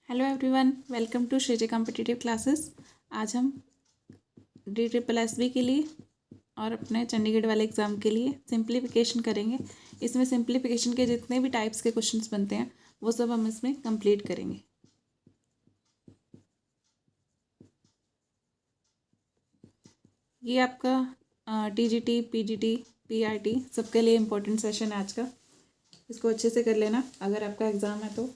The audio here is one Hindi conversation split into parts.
Hello everyone, welcome to Shriji competitive classes. आज हम DSSB के लिए और अपने चंडीगढ़ वाले एग्ज़ाम के लिए सिंप्लीफिकेशन करेंगे। इसमें सिंप्लीफिकेशन के जितने भी टाइप्स के क्वेश्चंस बनते हैं वो सब हम इसमें कंप्लीट करेंगे। ये आपका TGT, PGT, PRT सबके लिए इम्पोर्टेंट सेशन है आज का। इसको अच्छे से कर लेना अगर आपका एग्ज़ाम है तो।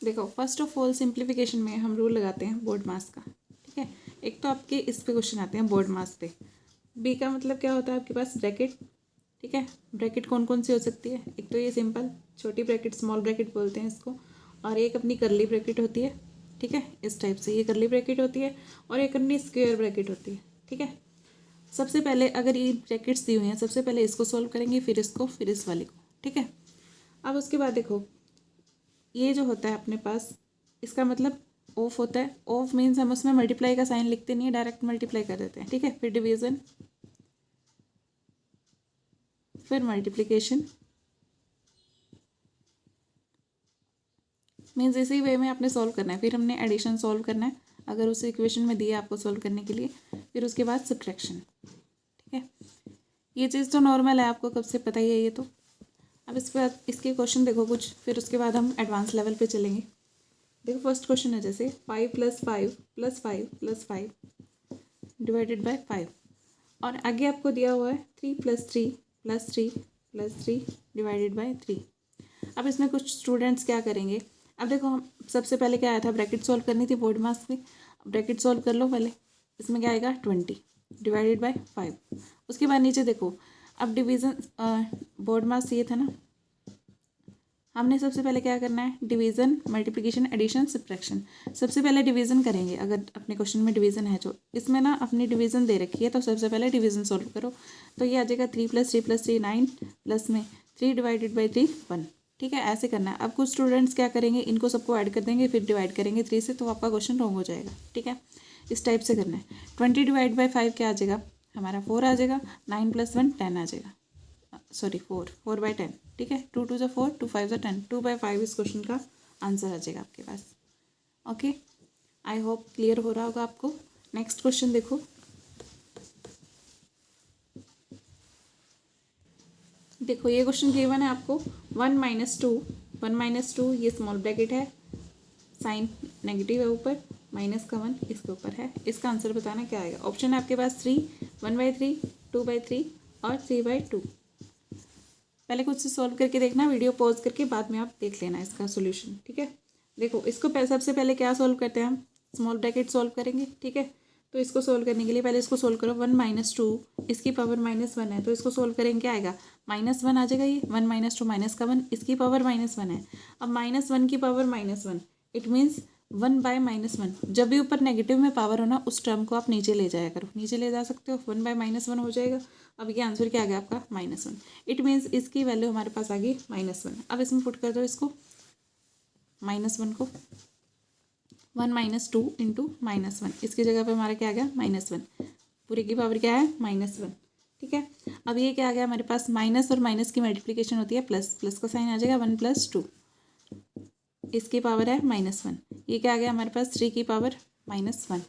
देखो, फर्स्ट ऑफ ऑल सिंप्लीफिकेशन में हम रूल लगाते हैं बोर्ड मास का। ठीक है, एक तो आपके इस पे क्वेश्चन आते हैं बोर्ड मास पे। बी का मतलब क्या होता है आपके पास ब्रैकेट। ठीक है, ब्रैकेट कौन कौन सी हो सकती है? एक तो ये सिंपल छोटी ब्रैकेट, स्मॉल ब्रैकेट बोलते हैं इसको, और एक अपनी करली ब्रैकेट होती है। ठीक है, इस टाइप से ये करली ब्रैकेट होती है और एक अपनी स्क्वायर ब्रैकेट होती है। ठीक है, सबसे पहले अगर ये ब्रैकेट्स दी हुई हैं, सबसे पहले इसको सॉल्व करेंगे, फिर इसको, फिर इस वाले को। ठीक है, अब उसके बाद देखो ये जो होता है अपने पास, इसका मतलब ऑफ होता है। ऑफ मीन्स हम उसमें मल्टीप्लाई का साइन लिखते नहीं है, डायरेक्ट मल्टीप्लाई कर देते हैं। ठीक है, फिर डिवीजन, फिर मल्टीप्लिकेशन। मीन्स इसी वे में आपने सॉल्व करना है। फिर हमने एडिशन सॉल्व करना है अगर उस इक्वेशन में दिया आपको सॉल्व करने के लिए। फिर उसके बाद सब्ट्रैक्शन। ठीक है, ये चीज़ तो नॉर्मल है, आपको कब से पता ही है ये तो। अब इसके बाद इसके क्वेश्चन देखो कुछ, फिर उसके बाद हम एडवांस लेवल पे चलेंगे। देखो फर्स्ट क्वेश्चन है जैसे 5 + 5 + 5 + 5 डिवाइडेड बाय 5, और आगे आपको दिया हुआ है 3 + 3 + 3 + 3 डिवाइडेड बाय 3। अब इसमें कुछ स्टूडेंट्स क्या करेंगे, अब देखो हम सबसे पहले क्या आया था, ब्रैकेट सॉल्व करनी थी बोर्ड मास में। ब्रैकेट सॉल्व कर लो पहले। इसमें क्या आएगा 20 डिवाइडेड बाय 5। उसके बाद नीचे देखो, अब डिवीज़न बोर्ड मास ये था ना, हमने सबसे पहले क्या करना है, डिवीज़न, मल्टीप्लिकेशन, एडिशन, सब्ट्रैक्शन। सबसे पहले डिवीज़न करेंगे। अगर अपने क्वेश्चन में डिवीज़न है जो, इसमें ना अपनी डिवीज़न दे रखी है तो सबसे पहले डिवीज़न सॉल्व करो। तो ये आ जाएगा 3 + 3 + 3 9 प्लस में 3 डिवाइडेड बाई 3 1। ठीक है, ऐसे करना है। अब कुछ स्टूडेंट्स क्या करेंगे, इनको सबको ऐड कर देंगे, फिर डिवाइड करेंगे 3 से, तो आपका क्वेश्चन रॉन्ग हो जाएगा। ठीक है, इस टाइप से करना है। 20 डिवाइड बाई 5 क्या आ जाएगा हमारा, 4 आ जाएगा। 9 + 1 10 आ जाएगा, सॉरी 4/10। ठीक है, 2 × 2 = 4, 2 × 5 = 10, 2/5 इस क्वेश्चन का आंसर आ जाएगा आपके पास। ओके, आई होप क्लियर हो रहा होगा आपको। नेक्स्ट क्वेश्चन देखो, देखो ये क्वेश्चन गिवन है आपको 1 - 2, 1 - 2 ये स्मॉल ब्रैकेट है, साइन नेगेटिव है ऊपर, माइनस का 1 इसके ऊपर है। इसका आंसर बताना क्या आएगा। ऑप्शन है आपके पास 3, 1/3, 2/3 और 3/2। पहले कुछ से सॉल्व करके देखना, वीडियो पॉज करके बाद में आप देख लेना इसका सॉल्यूशन। ठीक है, देखो इसको सबसे पहले क्या सॉल्व करते हैं हम, स्मॉल ब्रैकेट सॉल्व करेंगे। ठीक है, तो इसको सॉल्व करने के लिए पहले इसको सॉल्व करो। 1 - 2 इसकी पावर -1 है, तो इसको सॉल्व करेंगे क्या आएगा, -1 आ जाएगा। ये 1 - 2 माइनस का 1 इसकी पावर -1 है। अब -1 की पावर -1, इट मीन्स 1/-1। जब भी ऊपर नेगेटिव में पावर हो ना, उस टर्म को आप नीचे ले जाया करो, नीचे ले जा सकते हो, 1/-1 हो जाएगा। अब ये आंसर क्या आ गया आपका -1। इट मीन्स इसकी वैल्यू हमारे पास आ गई -1। अब इसमें पुट कर दो इसको, -1 को, 1 - 2 × -1, इसकी जगह पे हमारा क्या आ गया -1। पूरी की पावर क्या है -1। ठीक है, अब ये क्या आ गया हमारे पास, माइनस और माइनस की मल्टीप्लिकेशन होती है प्लस, प्लस का साइन आ जाएगा 1 + 2, इसकी पावर है -1। ये क्या आ गया हमारे पास, 3 की पावर -1।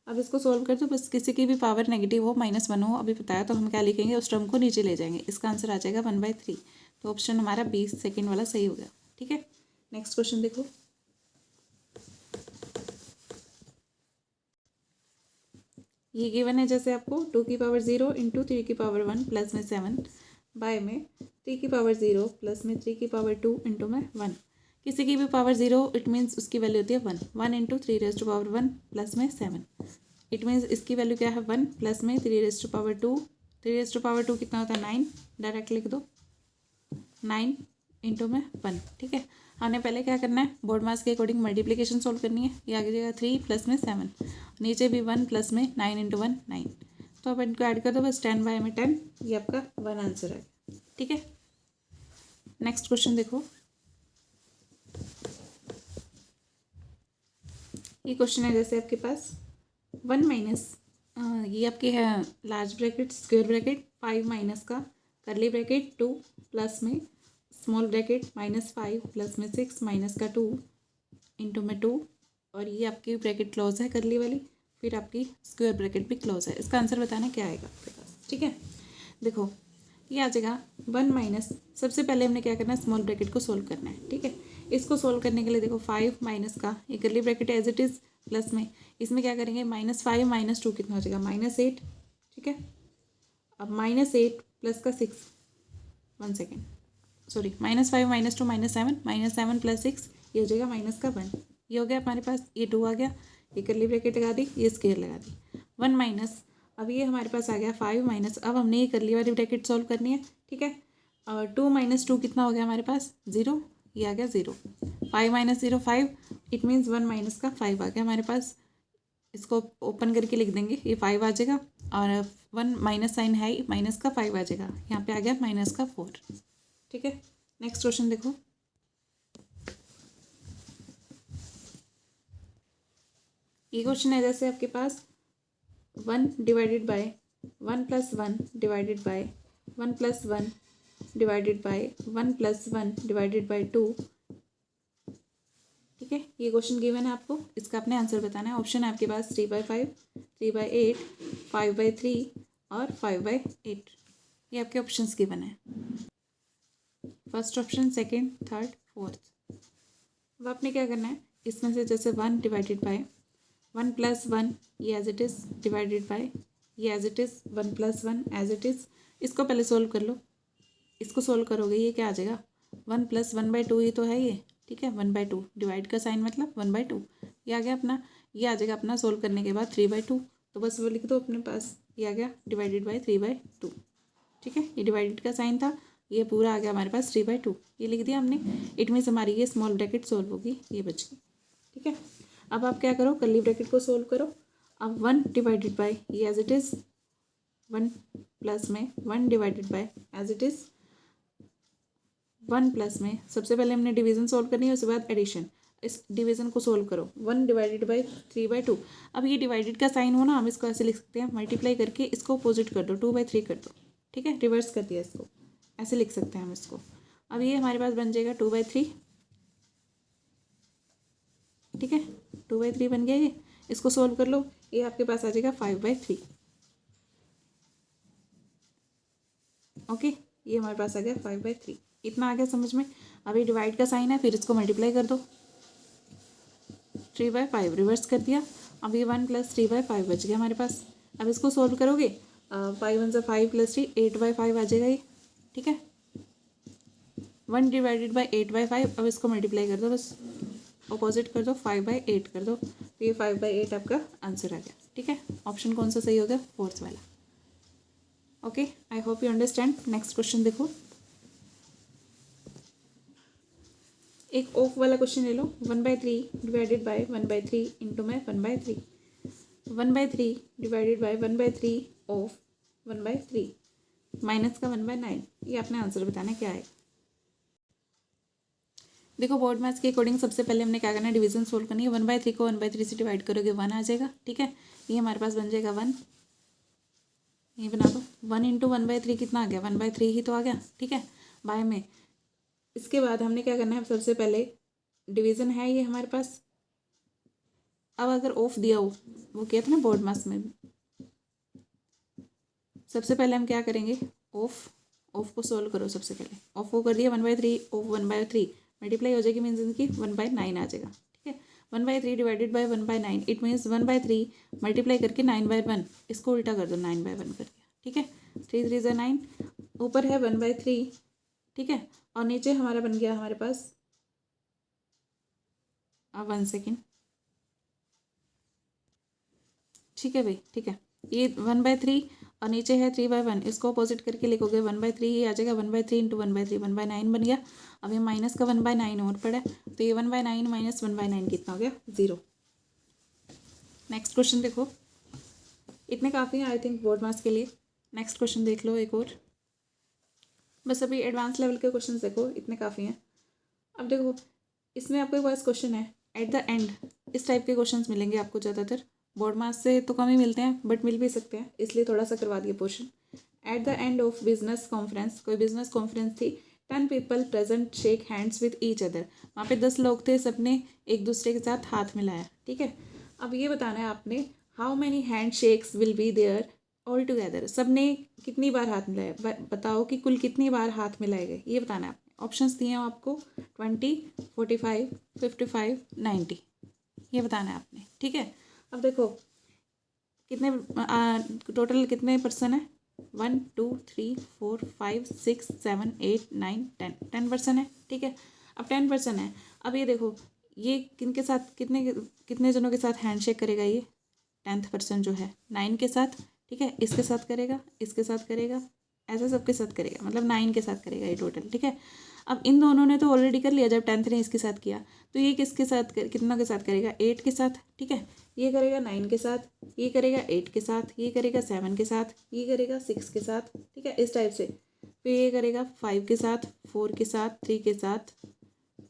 अब इसको सॉल्व कर दो, बस किसी की भी पावर नेगेटिव हो, -1 हो, अभी बताया तो हम क्या लिखेंगे, उस टर्म को नीचे ले जाएंगे। इसका आंसर आ जाएगा 1/3। तो ऑप्शन हमारा 20 सेकेंड वाला सही हो गया। ठीक है, नेक्स्ट क्वेश्चन देखो, ये गिवन है जैसे आपको 2 की पावर 0 × 3 की पावर 1 प्लस में 7 बाय में 3 की पावर 0 प्लस में 3 की पावर 2 × में 1। किसी की भी पावर 0, इट मीन्स उसकी वैल्यू होती है 1। 1 × 3⁻1 प्लस में 7, इट मीन्स इसकी वैल्यू क्या है 1 प्लस में 3⁻2। 3⁻2 कितना होता है 9, डायरेक्ट लिख दो 9 × में 1। ठीक है, हमने पहले क्या करना है, बोर्ड मास के अकॉर्डिंग मल्टीप्लिकेशन सॉल्व करनी है। ये आगे जाएगा 3 प्लस में 7, नीचे भी 1 प्लस में 9 × 1 9। तो अब इनको ऐड कर दो बस, 10/10, ये आपका 1 आंसर है। ठीक है, नेक्स्ट क्वेश्चन देखो, ये क्वेश्चन है जैसे आपके पास 1 - ये आपकी है large bracket, square bracket, 5 minus का करली ब्रैकेट 2 प्लस में स्मॉल ब्रैकेट -5 प्लस में 6 माइनस का 2 इंटू में 2 और ये आपकी ब्रैकेट क्लोज है करली वाली, फिर आपकी स्क्वायर ब्रैकेट भी क्लोज है। इसका आंसर बताना क्या आएगा आपके पास। ठीक है, देखो ये आ जाएगा 1 माइनस, सबसे पहले हमने क्या करना है, स्मॉल ब्रैकेट को सोल्व करना है। ठीक है, इसको सोल्व करने के लिए देखो 5 माइनस का ये curly bracket as it is plus में इसमें क्या करेंगे -5 -2 कितना हो जाएगा -8। ठीक है, अब -8 प्लस का 6, 1 सेकेंड सॉरी -5 -2 -7 -7 प्लस 6 ये हो जाएगा माइनस का 1। ये हो गया हमारे पास, ये 2 आ गया, ये करली ब्रैकेट लगा दी, ये स्क्वायर लगा दी 1 माइनस, अब ये हमारे पास आ गया 5 माइनस, अब हमने ये करली वाली ब्रैकेट सॉल्व करनी है। ठीक है, और 2 - 2 कितना हो गया हमारे पास 0, ये आ गया 0, 5 - 0 5, इट मीन्स 1 माइनस का 5 आ गया हमारे पास। इसको ओपन करके लिख देंगे, ये 5 आ जाएगा और 1 माइनस साइन है माइनस का 5 आ जाएगा, यहाँ पे आ गया माइनस का 4। ठीक है, नेक्स्ट क्वेश्चन देखो, ये क्वेश्चन है जैसे आपके पास 1 divided bye 1 plus 1 divided bye 1 plus 1 divided bye 1 plus 1 divided bye 2। ठीक है, ये क्वेश्चन गिवन है आपको, इसका आपने आंसर बताना है। ऑप्शन है आपके पास 3/5, 3/8, 5/3 और 5/8। ये आपके ऑप्शंस गिवन है, first option, second, third, fourth. अब आपने क्या करना है, इसमें से जैसे 1 डिवाइडेड बाय 1 प्लस 1 ये as it is divided by ये as it is 1 plus 1 as it is, इसको पहले सोल्व कर लो। इसको सोल्व करोगे ये क्या आ जाएगा 1 प्लस 1/2 ही तो है ये। ठीक है, 1/2 डिवाइड का साइन मतलब 1/2 ये आ गया अपना, ये आ जाएगा अपना सोल्व करने के बाद 3/2, तो बस वो लिख दो अपने पास, ये आ गया डिवाइडेड बाय 3/2। ठीक है, ये डिवाइडेड का साइन था, ये पूरा आ गया हमारे पास 3/2, ये लिख दिया हमने। इट मीन्स हमारी ये स्मॉल ब्रैकेट सोल्व होगी, ये बच गई। ठीक है, अब आप क्या करो, करली ब्रैकेट को सोल्व करो। अब 1 डिवाइडेड बाय ये एज इट इज़ 1 प्लस में 1 divided by as it is 1 plus में, सबसे पहले हमने डिवीजन सोल्व करनी है, उसके बाद एडिशन। इस डिवीजन को सोल्व करो, 1 डिवाइडेड बाय 3/2। अब ये डिवाइडेड का साइन हो ना, हम इसको ऐसे लिख सकते हैं, मल्टीप्लाई करके इसको अपोजिट कर दो, 2/3 कर दो। ठीक है, रिवर्स कर दिया इसको, ऐसे लिख सकते हैं हम इसको। अब ये हमारे पास बन जाएगा 2/3। ठीक है, 2/3 बन गया ये, इसको सोल्व कर लो, ये आपके पास आ जाएगा 5/3। ओके, ये हमारे पास आ गया 5/3, इतना आ गया समझ में। अब ये डिवाइड का साइन है, फिर इसको मल्टीप्लाई कर दो, 3/5 रिवर्स कर दिया। अब ये 1 प्लस 3/5 बच गया हमारे पास। अब इसको सोल्व करोगे, 5 1 + 5 + 3 8/5 आ जाएगा ये। ठीक है, 1 डिवाइडेड बाई 8/5, अब इसको मल्टीप्लाई कर दो, बस अपोजिट कर दो, 5/8 कर दो, तो ये 5/8 आपका आंसर आ गया। ठीक है, ऑप्शन कौन सा सही हो गया, फोर्थ वाला। Okay, I hope you understand. Next question देखो, एक ऑफ वाला क्वेश्चन ले लो, 1/3 डिवाइडेड बाय 1/3 इंटू में 1/3, 1/3 डिवाइडेड बाय 1/3 ऑफ 1/3 माइनस का 1/9। ये आपने आंसर बताना क्या है। देखो, बोर्ड मैथ्स के अकॉर्डिंग सबसे पहले हमने क्या करना है, डिवीजन सोल्व करनी है। 1/3 को 1/3 से डिवाइड करोगे 1 आ जाएगा। ठीक है, ये हमारे पास बन जाएगा 1, ये बना दो। 1 इंटू 1/3 कितना आ गया, 1/3 ही तो आ गया। ठीक है, बाय में इसके बाद हमने क्या करना है, सबसे पहले डिवीजन है ये हमारे पास। अब अगर ऑफ दिया हो, वो किया था ना बोर्ड मैथ्स में, सबसे पहले हम क्या करेंगे, ऑफ को सोल्व करो। सबसे पहले ऑफ को कर दिया, 1/3 ऑफ 1/3 मल्टीप्लाई हो जाएगी, मीन्स इनकी 1/9 आ जाएगा। ठीक है, 1/3 divided by 1/9, it means 1/3 multiply करके 9/1, इसको उल्टा कर दो, 9/1 कर दिया। ठीक है, 3 3 = 9, ऊपर है 1/3। ठीक है, और नीचे हमारा बन गया हमारे पास, अब 1 सेकेंड। ठीक है भाई, ठीक है, ये 1/3 और नीचे है 3/1, इसको अपोजिट करके लिखोगे 1/3 ही आ जाएगा। 1/3 इंटू 1/3 1/9 बन गया। अब ये माइनस का 1/9 और पड़ा है, तो ये 1/9 माइनस 1/9 कितना हो गया, 0। नेक्स्ट क्वेश्चन देखो, इतने काफ़ी हैं आई थिंक बोर्ड मार्क्स के लिए। नेक्स्ट क्वेश्चन देख लो एक और, बस अभी एडवांस लेवल के क्वेश्चन देखो, इतने काफ़ी हैं। अब देखो, इसमें आपके पास क्वेश्चन है एट द एंड, इस टाइप के क्वेश्चंस मिलेंगे आपको ज़्यादातर। बोर्ड मार्क्स से तो कम ही मिलते हैं, बट मिल भी सकते हैं, इसलिए थोड़ा सा करवा दिया portion. At the end of business conference, कोई बिजनेस कॉन्फ्रेंस थी, 10 people present shake hands with each other, वहाँ पे 10 लोग थे, सबने एक दूसरे के साथ हाथ मिलाया, ठीक है। अब ये बताना है आपने how many handshakes will be there all together, सबने कितनी बार हाथ मिलाया, बताओ कि कुल कितनी बार हाथ मिलाए गए, ये बताना है आपने। ऑप्शंस दिए हैं आपको 20, 45, 55, 90, ये बताना है आपने, ठीक है। अब देखो कितने टोटल कितने पर्सन है, 1 2 3 4 5 6 7 8 9 10, 10% है, ठीक है। अब 10% है, अब ये देखो ये किनके साथ कितने कितने जनों के साथ हैंडशेक करेगा, ये 10% जो है 9 के साथ, ठीक है, इसके साथ करेगा, इसके साथ करेगा, ऐसा सबके साथ करेगा, मतलब 9 के साथ करेगा ये टोटल, ठीक है। अब इन दोनों ने तो ऑलरेडी कर लिया जब 10th ने इसके साथ किया, तो ये किसके साथ कितना के साथ करेगा, 8 के साथ, ठीक है। ये करेगा 9 के साथ, ये करेगा 8 के साथ, ये करेगा 7 के साथ, ये करेगा 6 के साथ, ठीक है, इस टाइप से। फिर ये करेगा 5 के साथ, 4 के साथ, 3 के साथ,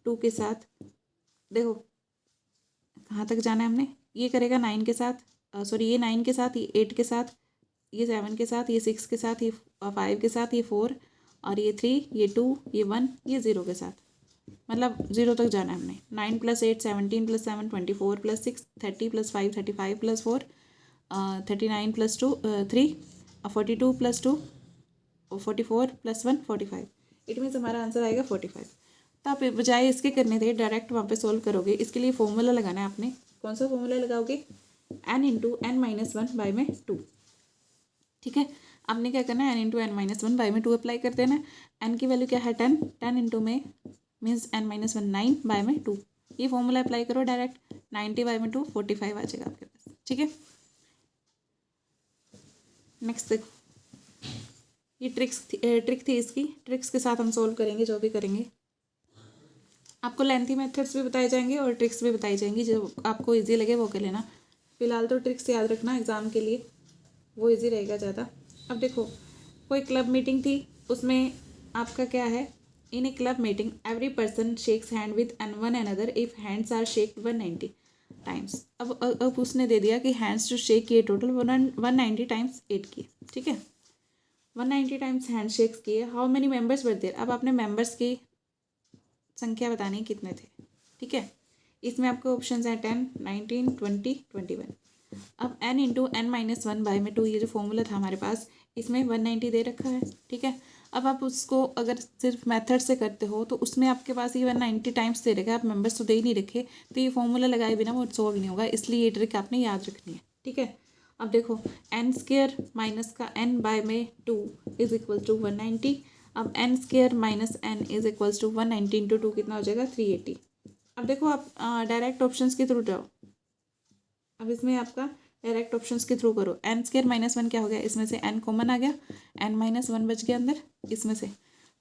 2 के साथ, देखो कहाँ तक जाना है हमने, ये करेगा 9 के साथ, सॉरी ये 9 के साथ, ये 8 के साथ, ये 7 के साथ, ये 6 के साथ, ये 5 के साथ, ये 4 और ये 3, ये 2, ये 1, ये 0 के साथ, मतलब 0 तक जाना है हमने। 9 + 8 17 + 7 24 + 6 30 + 5 35 + 4 39 + 2 3 42 + 2 44 + 1 45, इट मीन्स हमारा आंसर आएगा 45। तो आप बजाय इसके करने थे डायरेक्ट वहाँ पे सोल्व करोगे, इसके लिए फॉर्मूला लगाना है आपने। कौन सा फॉर्मूला लगाओगे, n × n-1/2, ठीक है। आपने क्या करना है, n × n-1/2 अप्लाई कर देना है। n की वैल्यू क्या है 10, 10 इंटू में मीन्स n-1 9/2, ये फॉर्मूला अप्लाई करो डायरेक्ट, 90/2 45 आ जाएगा आपके पास, ठीक है। नेक्स्ट देखो, ये ट्रिक थी इसकी, ट्रिक्स के साथ हम सोल्व करेंगे जो भी करेंगे। आपको लेंथी मेथड्स भी बताए जाएंगे और ट्रिक्स भी बताई जाएंगी, जो आपको इजी लगे वो कर लेना। फिलहाल तो ट्रिक्स याद रखना एग्ज़ाम के लिए, वो इजी रहेगा ज़्यादा। अब देखो कोई क्लब मीटिंग थी, उसमें आपका क्या है, in a club meeting every person shakes hand with one another if hands are shaked 190 times. अब उसने दे दिया कि हैंड्स जो शेक किए टोटल 190 टाइम्स 8 किए, ठीक है, 190 टाइम्स हैंड शेक्स किए। How many members were there, अब आपने मेंबर्स की संख्या बतानी कितने थे, ठीक है। इसमें आपको ऑप्शन है 10 19 20 21। अब n × n-1/2, ये जो फॉर्मूला था हमारे पास, इसमें 190 दे रखा है, ठीक है। अब आप उसको अगर सिर्फ मेथड से करते हो तो उसमें आपके पास ये 190 टाइम्स दे रखा है, आप मेंबर्स तो दे ही नहीं रखे, तो ये फॉर्मूला लगाए बिना वो सॉल्व नहीं होगा, इसलिए ये ट्रिक आपने याद रखनी है, ठीक है। अब देखो n² माइनस का n/2 इज इक्वल टू 190। अब n² माइनस n इज इक्वल टू 190 × 2 कितना हो जाएगा 380। अब देखो आप डायरेक्ट ऑप्शंस के थ्रू जाओ, अब इसमें आपका डायरेक्ट ऑप्शंस के थ्रू करो। n² - 1 क्या हो गया, इसमें से n कॉमन आ गया, n-1 बच गया अंदर, इसमें से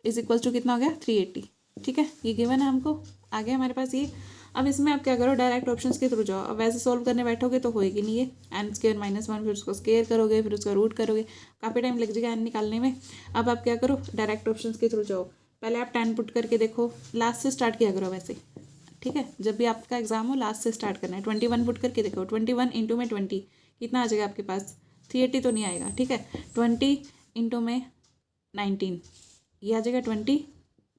इज इक्वल टू कितना हो गया 380, ठीक है। ये गिवन है हमको, आ गया हमारे पास ये। अब इसमें आप क्या करो, डायरेक्ट ऑप्शंस के थ्रू जाओ। अब वैसे सॉल्व करने बैठोगे तो होएगी नहीं ये, n² - 1, फिर उसको स्क्वायर करोगे, फिर उसका रूट करोगे, काफ़ी टाइम लग जाएगा n निकालने में। अब आप क्या करो, डायरेक्ट ऑप्शंस के थ्रू जाओ। पहले आप 10 पुट करके देखो, लास्ट से स्टार्ट किया करो वैसे, ठीक है। जब भी आपका एग्जाम हो लास्ट से स्टार्ट करना है। 21 पुट करके देखो, 21 इंटू में 20 कितना आ जाएगा आपके पास, 380 तो नहीं आएगा, ठीक है। 20 इंटू में 19 ये आ जाएगा 20,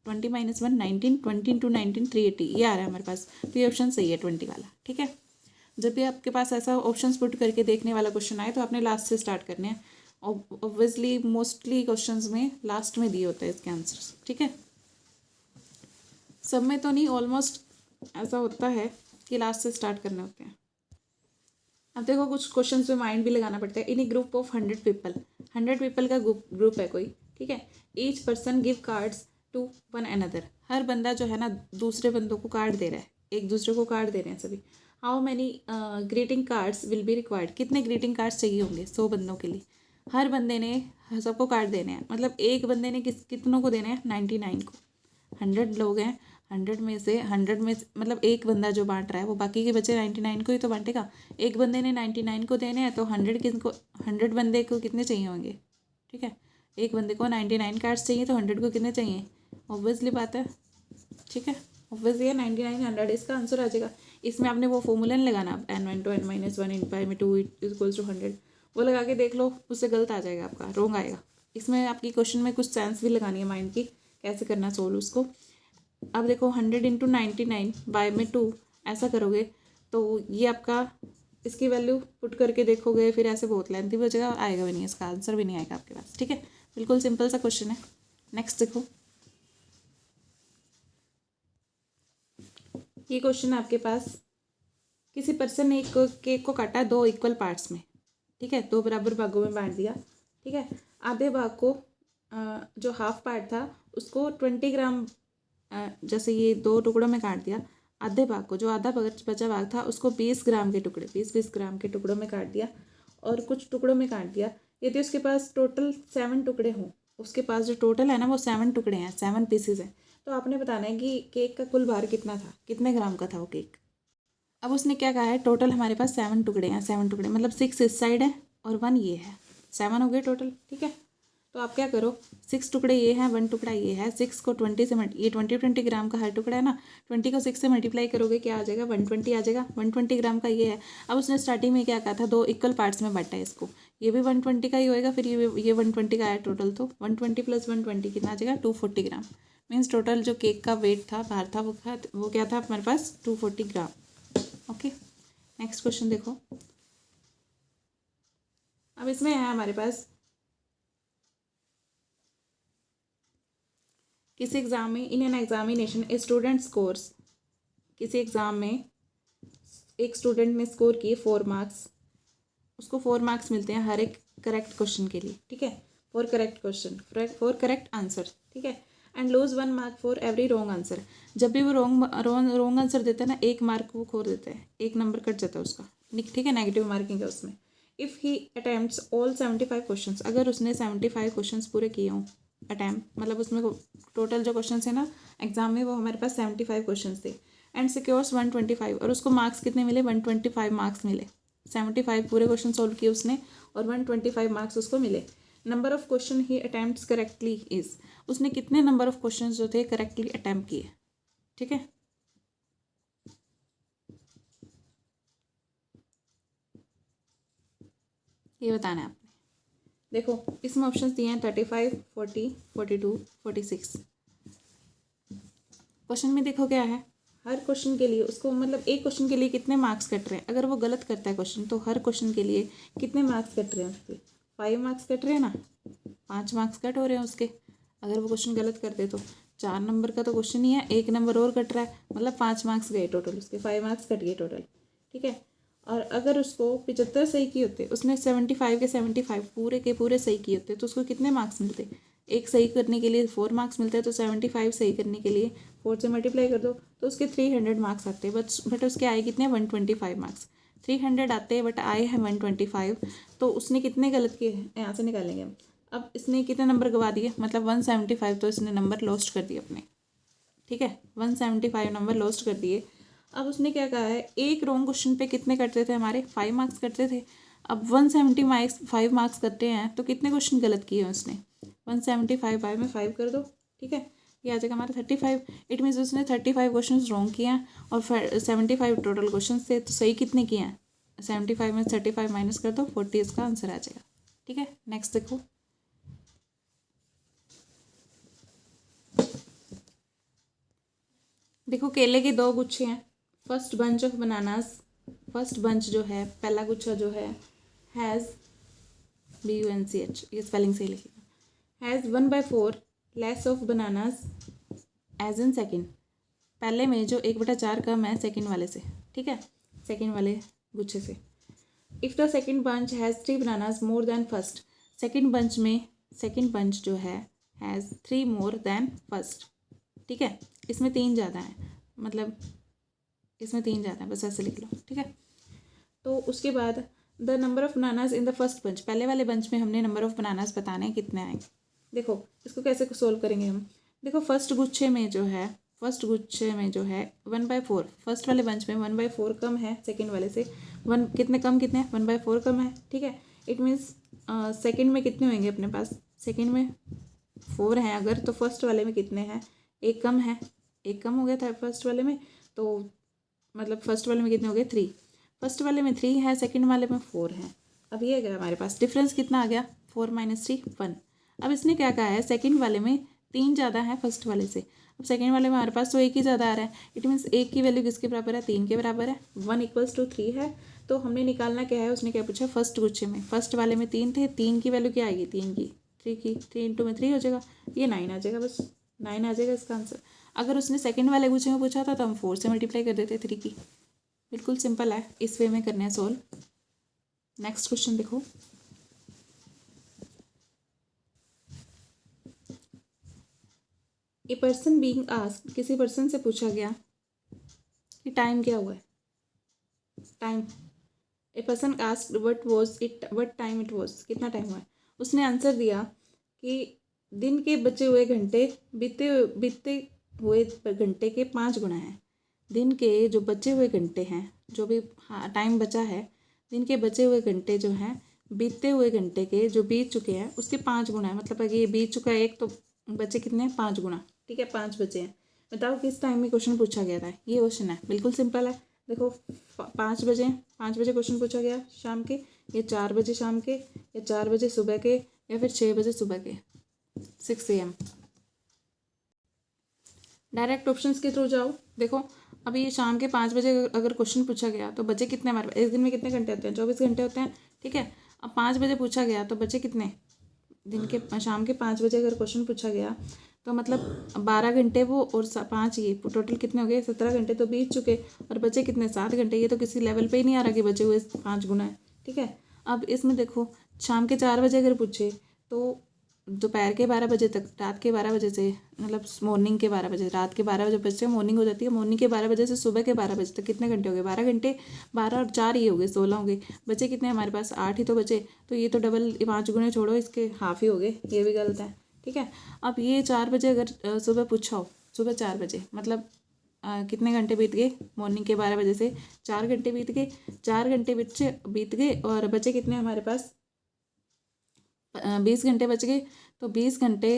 20 - 1 19, 20 इंटू 19 380, ये आ रहा है हमारे पास, तो ये ऑप्शन सही है 20 वाला, ठीक है। जब भी आपके पास ऐसा ऑप्शंस पुट करके देखने वाला क्वेश्चन आए तो आपने लास्ट से स्टार्ट करने हैं। ऑब्वियसली मोस्टली क्वेश्चंस में लास्ट में दिए होते हैं इसके आंसर्स, ठीक है। सब में तो नहीं, ऑलमोस्ट ऐसा होता है कि लास्ट से स्टार्ट करने होते हैं। अब देखो कुछ क्वेश्चंस में माइंड भी लगाना पड़ता है। In a group of 100 people, 100 people का ग्रुप है कोई, ठीक है। Each person give cards to one another, हर बंदा जो है ना दूसरे बंदों को कार्ड दे रहा है, एक दूसरे को कार्ड दे रहे हैं सभी। How many greeting cards will be required, कितने ग्रीटिंग कार्ड्स चाहिए होंगे 100 बंदों के लिए। हर बंदे ने सबको कार्ड देने हैं, मतलब एक बंदे ने कितनों को देने हैं 99 को। 100 लोग हैं, 100 में से मतलब एक बंदा जो बांट रहा है वो बाकी के बचे 99 को ही तो बांटेगा। एक बंदे ने 99 को देने हैं तो 100 बंदे को कितने चाहिए होंगे, ठीक है। एक बंदे को 99 कार्ड्स चाहिए तो 100 को कितने चाहिए, ऑब्वियसली बात है, ठीक है। ऑब्वियसली है 99 100, इसका आंसर आ जाएगा। इसमें आपने वो फॉर्मूला नहीं लगाना, n1 × n-1 × 2 = 100, वो लगा के देख लो, उससे गलत आ जाएगा आपका, रॉन्ग आएगा, इसमें आपकी क्वेश्चन में कुछ सेंस भी लगानी है माइंड की, कैसे करना सोल्व उसको। अब देखो 100 × 99 बाय में 2 ऐसा करोगे तो ये आपका, इसकी वैल्यू पुट करके देखोगे फिर ऐसे बहुत लेंथी हो जाएगा, आएगा भी नहीं, इसका आंसर भी नहीं आएगा आपके पास। ठीक है, बिल्कुल सिंपल सा क्वेश्चन है। नेक्स्ट देखो, ये क्वेश्चन है आपके पास, किसी पर्सन ने एक केक को काटा 2 इक्वल पार्ट्स में। ठीक है, 2 बराबर भागों में बांट दिया। ठीक है, आधे भाग को जो हाफ पार्ट था उसको 20 ग्राम, जैसे ये 2 टुकड़ों में काट दिया। आधे भाग को, जो आधा बचा भाग था उसको 20 ग्राम के टुकड़े, 20-20 ग्राम के टुकड़ों में काट दिया और कुछ टुकड़ों में काट दिया। यदि उसके पास टोटल 7 टुकड़े हों, उसके पास जो टोटल है ना वो 7 टुकड़े हैं, 7 पीसेज हैं, तो आपने बताना है कि केक का कुल भार कितना था, कितने ग्राम का था वो केक। अब उसने क्या कहा है, टोटल हमारे पास 7 टुकड़े हैं, 7 टुकड़े मतलब 6 इस साइड है और 1 ये है, 7 हो गए टोटल। ठीक है, तो आप क्या करो, 6 टुकड़े ये हैं, 1 टुकड़ा ये है, 6 को 20 से ये 20 ग्राम का हर टुकड़ा है ना, 20 को 6 से मल्टीप्लाई करोगे क्या आ जाएगा, 120 आ जाएगा। 120 ग्राम का ये है। अब उसने स्टार्टिंग में क्या कहा था, 2 इक्वल पार्ट्स में बांटा है इसको, ये भी 120 का ही होएगा, फिर ये 120 का आया टोटल, तो 120 + 120 कितना आ जाएगा, 240 ग्राम। मीन्स टोटल जो केक का वेट था, भार था, वो क्या था हमारे पास, 240 ग्राम। ओके, नेक्स्ट क्वेश्चन देखो। अब इसमें है हमारे पास, किसी एग्जाम में, in an examination a student scores, किसी एग्जाम में एक स्टूडेंट ने स्कोर किए 4 मार्क्स, उसको 4 मार्क्स मिलते हैं हर एक करेक्ट क्वेश्चन के लिए। ठीक है, 4 करेक्ट क्वेश्चन, 4 करेक्ट आंसर। ठीक है, and lose 1 mark for every wrong answer. जब भी वो रॉन्ग आंसर देता है ना, 1 मार्क वो खो देता है, 1 नंबर कट जाता है उसका। ठीक है, नेगेटिव मार्किंग है उसमें। If he attempts all 75 question, अगर उसने 75 क्वेश्चन पूरे किए हों, अटैम्प्ट मतलब उसमें टोटल जो क्वेश्चन है ना एग्जाम में, वो हमारे पास 75 क्वेश्चन थे, एंड सिक्योर्स 125, और उसको मार्क्स कितने मिले, 125 मार्क्स मिले। 75 पूरे क्वेश्चन सॉल्व किए उसने और 125 मार्क्स उसको मिले। Number of question he attempts correctly is, उसने कितने नंबर ऑफ क्वेश्चन जो थे करेक्टली अटैम्प्ट किए। ठीक है, ये बताना है आपने। देखो इसमें ऑप्शंस दिए हैं 35, 40, 42, 46। क्वेश्चन में देखो क्या है, हर क्वेश्चन के लिए उसको, मतलब एक क्वेश्चन के लिए कितने मार्क्स कट रहे हैं। अगर वो गलत करता है क्वेश्चन, तो हर क्वेश्चन के लिए कितने मार्क्स कट रहे हैं उसके, 5 मार्क्स कट रहे हैं ना, 5 मार्क्स कट हो रहे हैं उसके। अगर वो क्वेश्चन गलत करते तो 4 नंबर का तो क्वेश्चन ही है, 1 नंबर और कट रहा है, मतलब 5 मार्क्स गए टोटल उसके, 5 मार्क्स कट गए टोटल। ठीक है, और अगर उसको 75 सही किए होते, उसने 75 के 75 पूरे के पूरे सही किए होते, तो उसको कितने मार्क्स मिलते, एक सही करने के लिए 4 मार्क्स मिलते हैं, तो 75 सही करने के लिए 4 से मल्टीप्लाई कर दो तो उसके 300 मार्क्स आते हैं। बट उसके आए कितने, 125 मार्क्स। 300 आते हैं बट आए हैं 125, तो उसने कितने गलत किए, यहाँ से निकालेंगे हम। अब इसने कितने नंबर गवा दिए, मतलब 175, तो इसने नंबर लॉस्ट कर दिए अपने। ठीक है, 175 नंबर लॉस्ट कर दिए। अब उसने क्या कहा है, एक रॉन्ग क्वेश्चन पे कितने कटते थे हमारे, 5 मार्क्स कटते थे। अब 170 मार्क्स 5 मार्क्स करते हैं, तो कितने क्वेश्चन गलत किए हैं उसने, 175 बाय में 5 कर दो। ठीक है, ये आ जाएगा हमारा 35। इट मीन्स उसने 35 क्वेश्चन रॉन्ग किए हैं और 75 टोटल क्वेश्चन थे, तो सही कितने किए हैं, 75 में 35 माइनस कर दो, 40 इसका आंसर आ जाएगा। ठीक है, नेक्स्ट देखो। देखो केले के 2 गुच्छे हैं, first bunch of bananas, first bunch जो है, पहला गुच्छा जो है, हैज़ BUNCH, ये स्पेलिंग से लिखेगा, has 1/4 less of bananas as in second. पहले में जो 1/4 कम है सेकेंड वाले से। ठीक है, सेकेंड वाले गुच्छे से। If the second bunch has 3 bananas more than first, second bunch में सेकेंड बंच जो है हैज़ 3 मोर देन फर्स्ट। ठीक है, इसमें 3 ज़्यादा है, मतलब इसमें 3 ज़्यादा है, बस ऐसे लिख लो। ठीक है, तो उसके बाद the number of bananas in the first bunch, पहले वाले बंच में हमने नंबर ऑफ बनानास बताने हैं कितने आएंगे। देखो इसको कैसे सोल्व करेंगे हम। देखो फर्स्ट गुच्छे में जो है 1/4, फर्स्ट वाले बंच में 1/4 कम है सेकेंड वाले से, 1 कितने कम, कितने 1/4 कम है। ठीक है, इट मीन्स सेकेंड में कितने होंगे अपने पास, सेकेंड में 4 हैं अगर, तो फर्स्ट वाले में कितने हैं, 1 कम है, 1 कम हो गया था फर्स्ट वाले में, तो मतलब फर्स्ट वाले में कितने हो गए, 3। फर्स्ट वाले में 3 है, सेकंड वाले में 4 है। अब ये गया हमारे पास डिफरेंस कितना आ गया, 4 - 3 1। अब इसने क्या कहा है, सेकंड वाले में 3 ज़्यादा है फर्स्ट वाले से। अब सेकंड वाले में हमारे पास तो 1 ही ज़्यादा आ रहा है, इट मीन्स 1 की वैल्यू किसके बराबर है, 3 के बराबर है। 1 = 3 है, तो हमने निकालना क्या है, उसने क्या पूछा, फर्स्ट गुच्छे में, फर्स्ट वाले में 3 थे, 3 की वैल्यू क्या आएगी, 3 की 3 की 3 × 3 हो जाएगा, ये 9 आ जाएगा, बस 9 आ जाएगा इसका आंसर। अगर उसने सेकंड वाले गुच्छे में पूछा था तो हम 4 से मल्टीप्लाई कर देते 3 की। बिल्कुल सिंपल है, इस वे में करना है सॉल्व। नेक्स्ट क्वेश्चन देखो, ए पर्सन बीइंग आस्क्ड, किसी पर्सन से पूछा गया कि टाइम क्या हुआ है, time. A person asked what time it was, कितना टाइम हुआ है। उसने आंसर दिया कि दिन के बचे हुए घंटे बीते हुए घंटे के 5 गुना हैं। दिन के जो बचे हुए घंटे हैं, जो भी टाइम बचा है, दिन के बचे हुए घंटे जो हैं बीते हुए घंटे के जो बीत चुके हैं उसके 5 गुना है। मतलब अगर ये बीत चुका है 1 तो बचे कितने हैं, 5 गुना। ठीक है, 5 बचे हैं। बताओ किस टाइम में क्वेश्चन पूछा गया था, ये क्वेश्चन है, बिल्कुल सिंपल है। देखो 5 बजे क्वेश्चन पूछा गया शाम के, या 4 बजे शाम के, या 4 बजे सुबह के, या फिर 6 बजे सुबह के, 6 AM। डायरेक्ट ऑप्शंस के थ्रू जाओ। देखो अभी ये शाम के 5 बजे अगर क्वेश्चन पूछा गया तो बचे कितने हमारे पास, एक दिन में कितने घंटे होते हैं, 24 घंटे होते हैं। ठीक है, अब 5 बजे पूछा गया तो बचे कितने, दिन के शाम के 5 बजे अगर क्वेश्चन पूछा गया तो मतलब 12 घंटे वो और 5 ये टोटल कितने हो गए, 17 घंटे तो बीत चुके, और बचे कितने, 7 घंटे। ये तो किसी लेवल पे ही नहीं आ रहा कि बचे हुए 5 गुना है। ठीक है, अब इसमें देखो शाम के 4 बजे अगर पूछे तो दोपहर के 12 बजे तक, रात के 12 बजे से, मतलब मॉर्निंग के 12 बजे, रात के 12 बजे से मॉर्निंग हो जाती है, मॉर्निंग के 12 बजे से सुबह के 12 बजे तक कितने घंटे हो गए, 12 घंटे। 12 और 4 ये हो गए, 16 हो गए। बचे कितने हमारे पास, 8 ही तो बचे। तो ये तो डबल 5 गुने छोड़ो, इसके हाफ ही हो गए, ये भी गलत है। ठीक है, अब ये 4 बजे अगर सुबह पूछा हो, सुबह 4 बजे मतलब कितने घंटे बीत गए, मॉर्निंग के 12 बजे से 4 घंटे बीत गए, 4 घंटे बीत गए, और बचे कितने हमारे पास, 20 घंटे बच गए। तो 20 घंटे,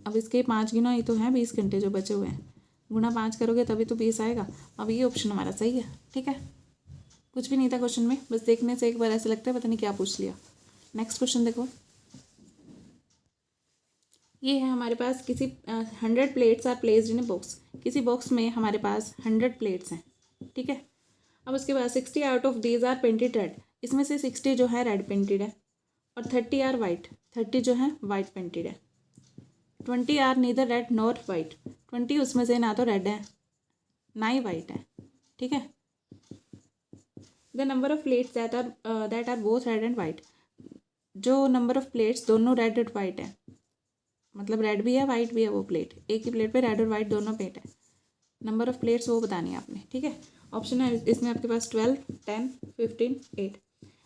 अब इसके 5 गुना ही तो हैं 20 घंटे जो बचे हुए हैं, गुना 5 करोगे तभी तो 20 आएगा। अब ये ऑप्शन हमारा सही है। ठीक है, कुछ भी नहीं था क्वेश्चन में, बस देखने से एक बार ऐसे लगता है पता नहीं क्या पूछ लिया। नेक्स्ट क्वेश्चन देखो, ये है हमारे पास, किसी 100 plates are placed in a box. किसी बॉक्स में हमारे पास 100 प्लेट्स हैं। ठीक है, अब उसके बाद 60 out of these are painted red. इसमें से 60 जो है रेड पेंटेड है, और 30 आर वाइट, 30 जो है वाइट पेंटेड है। 20 are neither red nor white, 20 उसमें से ना तो रेड है ना ही वाइट है। ठीक है, the number of plates that are both red and white. जो नंबर ऑफ प्लेट्स दोनों रेड और वाइट है, मतलब रेड भी है वाइट भी है, वो प्लेट, एक ही प्लेट पे रेड और वाइट दोनों प्लेट है, नंबर ऑफ प्लेट्स वो बतानी है आपने। ठीक है, ऑप्शन है इसमें आपके पास 12, 10, 15, 8।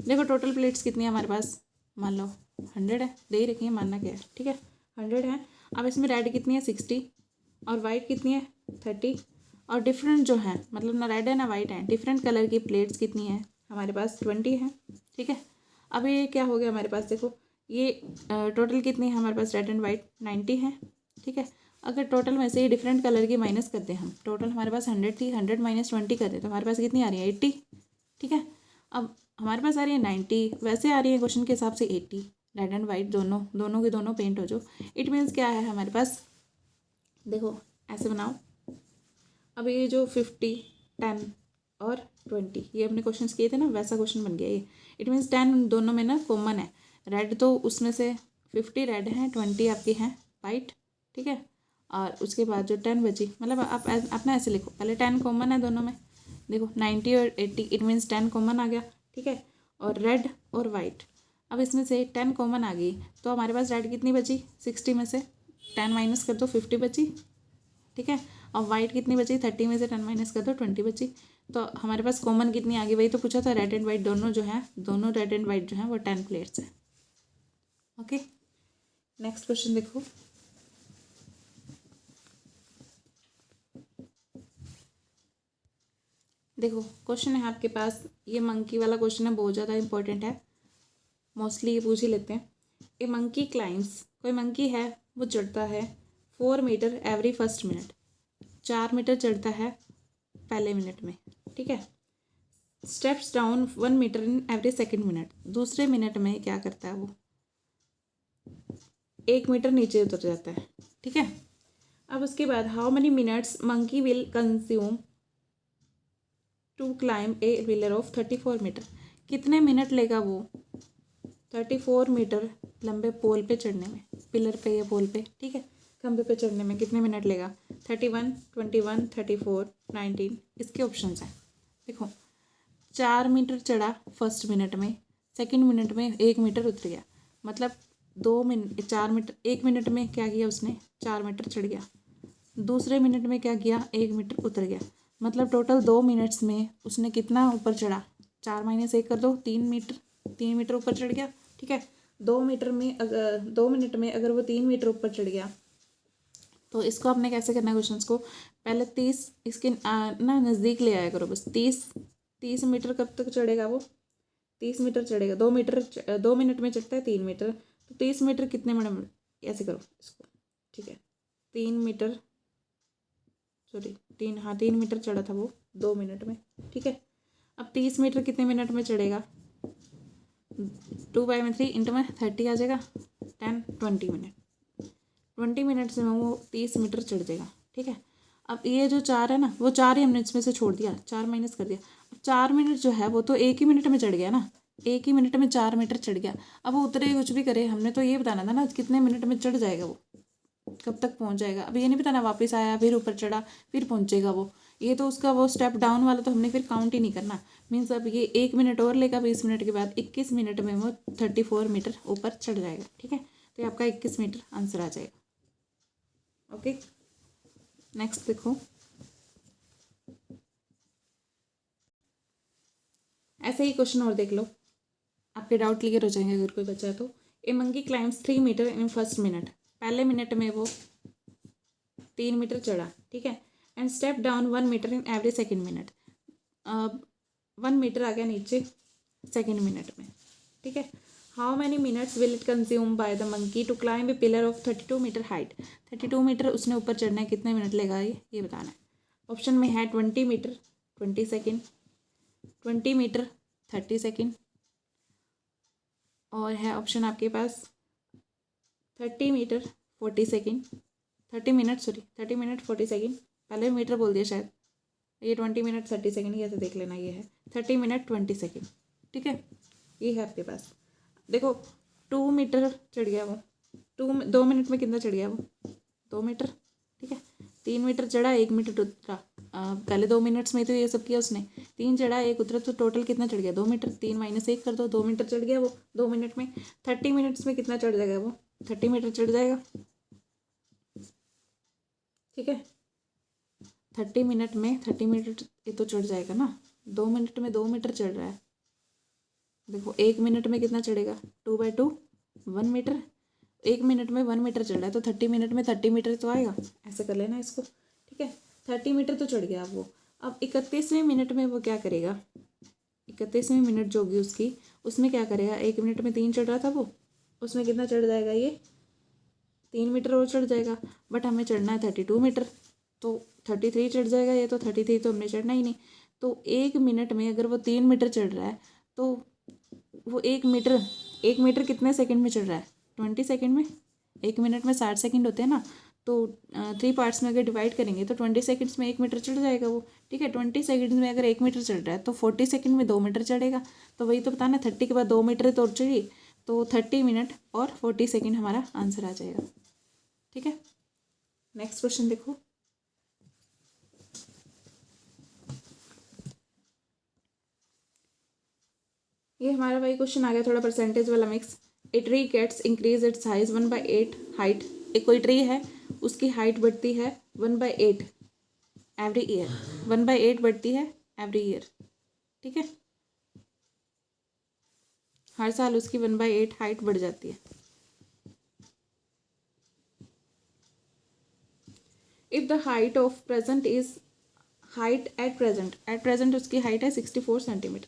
देखो टोटल प्लेट्स कितनी है हमारे पास, मान लो 100 है, दे ही रखी है, मानना क्या है। ठीक है, 100 है। अब इसमें रेड कितनी है, 60, और वाइट कितनी है, 30, और डिफरेंट जो है, मतलब ना रेड है ना वाइट है, डिफरेंट कलर की प्लेट्स कितनी है हमारे पास, 20 है। ठीक है, अब ये क्या हो गया हमारे पास, देखो ये टोटल कितनी है हमारे पास, रेड एंड वाइट 90 है। ठीक है, अगर टोटल में से ये डिफरेंट कलर की माइनस करते हैं हम, टोटल हमारे पास 100 थी, 100 - 20 कर दे तो हमारे पास कितनी आ रही है, 80। ठीक है, अब हमारे पास आ रही है 90, वैसे आ रही है क्वेश्चन के हिसाब से 80, रेड एंड वाइट दोनों के दोनों पेंट हो जो। इट मीन्स क्या है हमारे पास, देखो ऐसे बनाओ। अब ये जो 50, 10 और 20 ये अपने क्वेश्चन किए थे ना, वैसा क्वेश्चन बन गया ये। इट मीन्स 10 दोनों में ना कॉमन है, रेड तो उसमें से 50 रेड है, 20 आपकी हैं वाइट। ठीक है, और उसके बाद जो 10 बची, मतलब आप अपना ऐसे लिखो, पहले 10 कॉमन है दोनों में, देखो 90 और 80, इट मीन्स 10 कॉमन आ गया। ठीक है, और रेड और वाइट, अब इसमें से 10 कॉमन आ गई तो हमारे पास रेड कितनी बची, 60 में से 10 माइनस कर दो 50 बची। ठीक है, और वाइट कितनी बची, 30 में से 10 माइनस कर दो 20 बची। तो हमारे पास कॉमन कितनी आ गई, वही तो पूछा था, रेड एंड वाइट दोनों जो है, दोनों रेड एंड वाइट जो है वो 10 प्लेट्स है। ओके, नेक्स्ट क्वेश्चन देखो, देखो क्वेश्चन है आपके पास, ये मंकी वाला क्वेश्चन है, बहुत ज़्यादा इंपॉर्टेंट है, मोस्टली ये पूछ ही लेते हैं। ए मंकी क्लाइम्स, कोई मंकी है वो चढ़ता है 4 metre every first minute, 4 metre चढ़ता है पहले मिनट में। ठीक है, steps down 1 metre in every second minute, दूसरे मिनट में क्या करता है वो, 1 मीटर नीचे उतर जाता है, ठीक है। अब उसके बाद how many minutes monkey will consume to climb a pillar of 34 metre, कितने मिनट लेगा वो 34 मीटर लंबे पोल पे चढ़ने में, पिलर पे या पोल पे, ठीक है, खंभे पे चढ़ने में कितने मिनट लेगा। 31, 21, 34, 19 इसके ऑप्शन हैं। देखो 4 मीटर चढ़ा फर्स्ट मिनट में, सेकंड मिनट में 1 मीटर उतर गया, मतलब 2 मिनट 4 मीटर, 1 मिनट में क्या किया उसने 4 मीटर चढ़ गया, दूसरे मिनट में क्या किया 1 मीटर उतर गया, मतलब टोटल 2 मिनट्स में उसने कितना ऊपर चढ़ा, 4 - 1 कर दो, 3 मीटर, 3 मीटर ऊपर चढ़ गया, ठीक है। 2 मीटर में अगर 2 मिनट में अगर वो 3 मीटर ऊपर चढ़ गया तो इसको आपने कैसे करना है क्वेश्चन को, पहले 30 इसके ना नज़दीक ले आया करो बस, 30 मीटर कब तक चढ़ेगा वो, 30 मीटर चढ़ेगा, 2 मिनट में चढ़ता है 3 मीटर, तो 30 मीटर कितने मिनट, ऐसे करो इसको, ठीक है। 3 मीटर, सॉरी 3 मीटर चढ़ा था वो 2 मिनट में, ठीक है। अब 30 मीटर कितने मिनट में चढ़ेगा, 2/3 इंटू में 30 आ जाएगा, 10, 20 मिनट, 20 मिनट्स में वो 30 मीटर चढ़ जाएगा, ठीक है। अब ये जो 4 है ना, वो 4 ही हमने इसमें से छोड़ दिया, 4 माइनस कर दिया। अब 4 मिनट जो है वो तो 1 ही मिनट में चढ़ गया ना, 1 ही मिनट में 4 मीटर चढ़ गया। अब वो उतरे कुछ भी करे, हमने तो ये बताना था ना कितने मिनट में चढ़ जाएगा वो, कब तक पहुंच जाएगा। अब ये नहीं बताना वापस आया फिर ऊपर चढ़ा फिर पहुंचेगा वो, ये तो उसका वो स्टेप डाउन वाला तो हमने फिर काउंट ही नहीं करना। मीन्स अब ये 1 मिनट और लेगा, 20 मिनट के बाद 21 मिनट में वो 34 मीटर ऊपर चढ़ जाएगा, ठीक है। तो ये आपका 21 मीटर आंसर आ जाएगा। ओके, नेक्स्ट देखो, ऐसे ही क्वेश्चन और देख लो, आपके डाउट क्लियर हो जाएंगे अगर कोई बचा है तो। A monkey climbs 3 metre in first minute, पहले मिनट में वो 3 मीटर चढ़ा, ठीक है। And step down 1 metre in every second minute, 1 metre आ गया नीचे सेकेंड मिनट में, ठीक है। How many minutes will it consume by the monkey to climb a pillar of 32 metre height, 32 metre उसने ऊपर चढ़ना है, कितने मिनट लेगा ये बताना है। ऑप्शन में है 20 मीटर 20 सेकेंड, 20 मीटर 30 सेकेंड, और है ऑप्शन आपके पास 30 metre 40 second, 30 minute, sorry 30 minute 40 second, पहले मीटर बोल दिया शायद, ये 20 मिनट 30 सेकेंड, ये ऐसे देख लेना, ये है 30 मिनट 20 सेकेंड, ठीक है। ये है आपके पास। देखो 2 मीटर चढ़ गया वो, 2 मिनट में कितना चढ़ गया वो 2 मीटर, ठीक है। 3 मीटर चढ़ा 1 मीटर उतरा, पहले 2 मिनट्स में तो ये सब किया उसने, 3 चढ़ा 1 उतरा, तो टोटल कितना चढ़ गया 2 मीटर, 3 - 1 कर दो, 2 मीटर चढ़ गया वो 2 मिनट में। 30 मिनट्स में कितना चढ़ जाएगा वो 30 मीटर चढ़ जाएगा, ठीक है। 30 मिनट में 30 मीटर ये तो चढ़ जाएगा ना, 2 मिनट में 2 मीटर चढ़ रहा है। देखो 1 मिनट में कितना चढ़ेगा 2/2 1 मीटर, 1 मिनट में 1 मीटर चढ़ रहा है, तो 30 मिनट में 30 मीटर तो आएगा, ऐसे कर लेना इसको, ठीक है। 30 मीटर तो चढ़ गया वो। अब 31वें मिनट में वो क्या करेगा, 31वें मिनट जो होगी उसकी, उसमें क्या करेगा, 1 मिनट में 3 चढ़ रहा था वो, उसमें कितना चढ़ जाएगा ये 3 मीटर और चढ़ जाएगा, बट हमें चढ़ना है 32 मीटर, तो 33 चढ़ जाएगा ये, तो 33 तो हमने चढ़ना ही नहीं। तो 1 मिनट में अगर वो 3 मीटर चढ़ रहा है तो वो 1 मीटर कितने सेकंड में चढ़ रहा है 20 सेकंड में, 1 मिनट में 60 सेकंड होते हैं ना, तो 3 पार्ट्स में अगर डिवाइड करेंगे तो 20 सेकंड्स में 1 मीटर चढ़ जाएगा वो, ठीक है। 20 सेकंड्स में अगर 1 मीटर चढ़ रहा है तो 40 सेकंड में 2 मीटर चढ़ेगा, तो वही तो बताना, 30 के बाद 2 मीटर तो चढ़ी, तो 30 मिनट और 40 सेकंड हमारा आंसर आ जाएगा, ठीक है। नेक्स्ट क्वेश्चन देखो, ये हमारा वही क्वेश्चन आ गया, थोड़ा परसेंटेज वाला मिक्स। A tree gets increase its size 1/8 height, एक कोई ट्री है उसकी हाइट बढ़ती है 1/8 एवरी ईयर, 1/8 बढ़ती है एवरी ईयर, ठीक है। हर साल उसकी 1/8 हाइट बढ़ जाती है। If the height of present is height at present उसकी हाइट है 64 centimetre,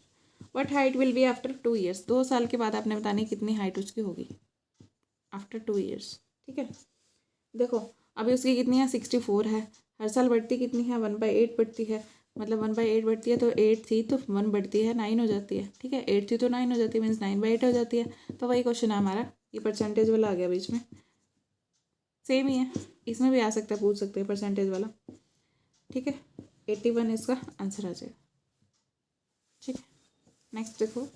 what height will be after 2 years, 2 साल के बाद आपने बतानी कितनी हाइट उसकी होगी आफ्टर 2 ईयर्स, ठीक है। देखो अभी उसकी कितनी है 64 है, हर साल बढ़ती कितनी है 1/8 बढ़ती है, मतलब 1/8 बढ़ती है तो 8 थी तो 1 बढ़ती है 9 हो जाती है, ठीक है। 8 थी तो 9 हो जाती है, मीन्स 9/8 हो जाती है। तो वही क्वेश्चन है हमारा, ये परसेंटेज वाला आ गया बीच में, सेम ही है, इसमें भी आ सकता है, पूछ सकते हैं परसेंटेज वाला। ठीक है, 81 इसका आंसर आ जाएगा। ठीक है, नेक्स्ट देखो,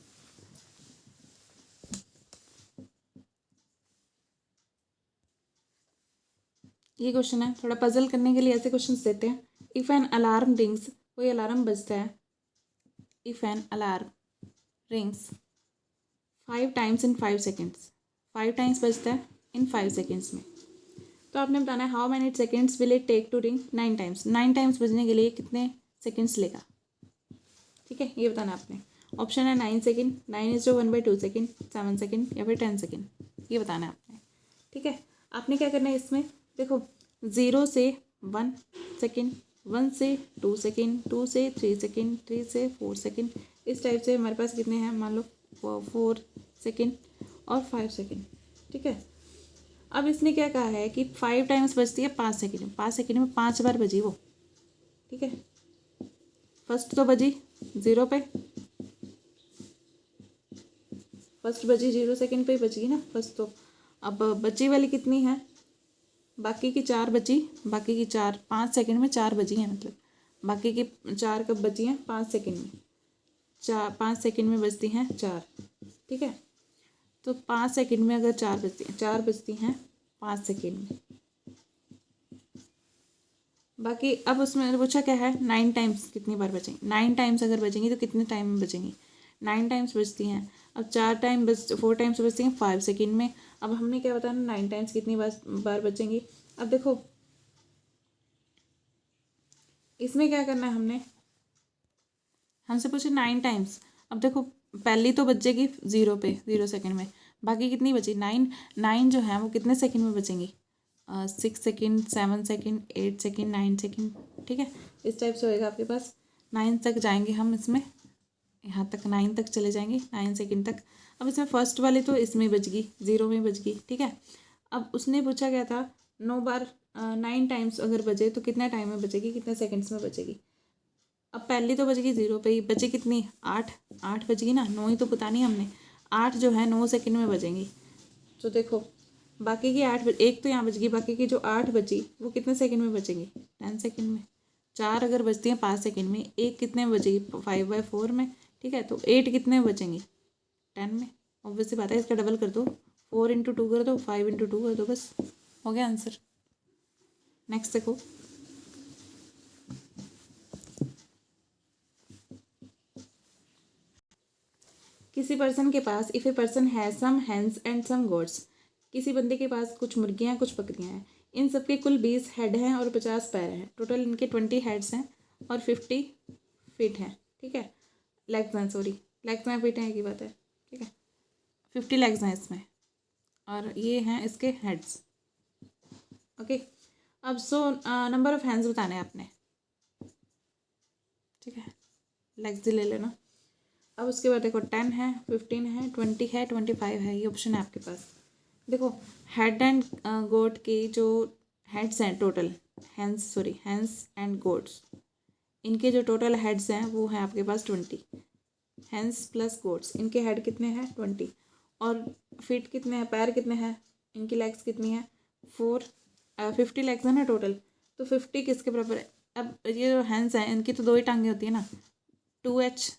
ये क्वेश्चन है, थोड़ा पजल करने के लिए ऐसे क्वेश्चंस देते हैं। इफ़ एन अलार्म रिंग्स, कोई अलार्म बजता है, if an alarm rings 5 times in 5 seconds, 5 times बजता है इन 5 सेकेंड्स में, तो आपने बताना है how many seconds will it take to ring 9 times, 9 times बजने के लिए कितने सेकेंड्स लेगा। ठीक है, ये बताना आपने। ऑप्शन है 9 सेकेंड, 9:1/2 सेकेंड, 7 सेकेंड या फिर 10 सेकेंड, ये बताना है आपने। ठीक है, आपने क्या करना है इसमें, देखो 0 से 1 सेकेंड, 1 से 2 सेकेंड, 2 से 3 सेकेंड, 3 से 4 सेकेंड, इस टाइप से हमारे पास कितने हैं, मान लो 4 सेकेंड और 5 सेकेंड। ठीक है, अब इसने क्या कहा है कि 5 टाइम्स बजती है 5 सेकेंड में, 5 सेकेंड में 5 बार बजी वो। ठीक है, फर्स्ट तो बजी 0 पे, फर्स्ट बजी 0 सेकेंड पे ही बची ना फर्स्ट तो। अब बची वाली कितनी है, बाकी की 4 बची, बाकी की 4 5 सेकेंड में 4 बजी हैं, मतलब बाकी की 4 कब बची हैं, 5 सेकेंड में, 5 सेकेंड में बजती हैं 4। ठीक है, तो 5 सेकेंड में अगर 4 बजती हैं, 4 बजती हैं 5 सेकेंड में। बाकी अब उसमें पूछा क्या है, 9 टाइम्स कितनी बार बचेंगी, 9 टाइम्स अगर बचेंगी तो कितने टाइम में बचेंगी, 9 टाइम्स बजती हैं। अब 4 4 टाइम्स बजती हैं 5 सेकेंड में। अब हमने क्या बताना, 9 टाइम्स कितनी बार बचेंगी। अब देखो इसमें क्या करना है, हमसे पूछे 9 टाइम्स। अब देखो पहली तो बचेगी 0 पे, 0 सेकेंड में, बाकी कितनी बची 9, 9 जो है वो कितने सेकेंड में बचेंगी, 6 सेकेंड, 7 सेकेंड, 8 सेकेंड, 9 सेकेंड। ठीक है, इस टाइप से होएगा आपके पास, 9 तक जाएंगे हम इसमें, यहाँ तक 9 तक चले जाएंगे, 9 सेकेंड तक। अब इसमें फर्स्ट वाली तो इसमें बच गई, 0 में बच गई। ठीक है, अब उसने पूछा क्या था, 9 बार 9 टाइम्स अगर बचे तो कितना टाइम में बचेगी, कितने सेकेंड्स में बचेगी। अब पहली तो बचेगी 0 पे ही, बची कितनी 8, 8 बचेगी ना, 9 ही तो बतानी है हमने, 8 जो है 9 सेकेंड में बचेंगी। तो देखो बाकी की 8 एक तो यहाँ बच गई, बाकी की जो 8 बची वो कितने सेकंड में बचेंगी, 10 सेकंड में। 4 अगर बचती हैं 5 सेकंड में, एक कितने में बचेगी, 5/4 में। ठीक है, तो 8 कितने में बचेंगी, 10 में। ऑब्वियसली बात है, इसका डबल कर दो, 4×2 कर दो, 5×2 कर दो, बस हो गया आंसर। नेक्स्ट देखो, किसी पर्सन के पास, इफ़ ए पर्सन है सम हैंस एंड सम गोट्स, किसी बंदे के पास कुछ मुर्गियाँ हैं, कुछ बकरियाँ हैं, इन सबके कुल 20 हेड हैं और 50 पैर हैं, टोटल इनके 20 हेड्स हैं और 50 फीट हैं। ठीक है, लेग्स हैं, सॉरी लेग्स हैं, फीट हैं की बात है। ठीक है, 50 लेग्स हैं इसमें और ये हैं इसके हेड्स। ओके, अब नंबर ऑफ हैंड्स बताने हैं आपने। ठीक है, लेग्स ले लेना। अब उसके बाद देखो 10 है, 15 है, 20 है, 25 है, ये ऑप्शन है आपके पास। देखो हेड एंड गोट के जो हेड्स हैं टोटल, हैंस एंड गोट्स, इनके जो टोटल हेड्स हैं वो हैं आपके पास 20। हैंस प्लस गोट्स, इनके हेड कितने हैं 20, और फीट कितने हैं, पैर कितने हैं, इनकी लेग्स कितनी हैं 4, 50 लेग्स है ना टोटल, तो 50 किसके बराबर है। अब ये जो हैंस हैं इनकी तो 2 ही टांगें होती है ना, 2H।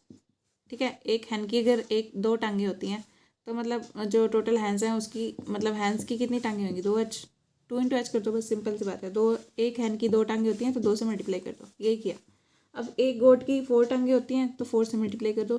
ठीक है, एक हैंड की अगर 2 टांगें होती हैं तो मतलब जो टोटल हैंड्स हैं उसकी, मतलब हैंड्स की कितनी टांगें होंगी, 2H, 2×H कर दो, बस सिंपल सी बात है। एक हैंड की 2 टांगें होती हैं तो 2 से मल्टीप्लाई कर दो, यही किया। अब एक गोट की 4 टांगें होती हैं तो 4 से मल्टीप्लाई कर दो।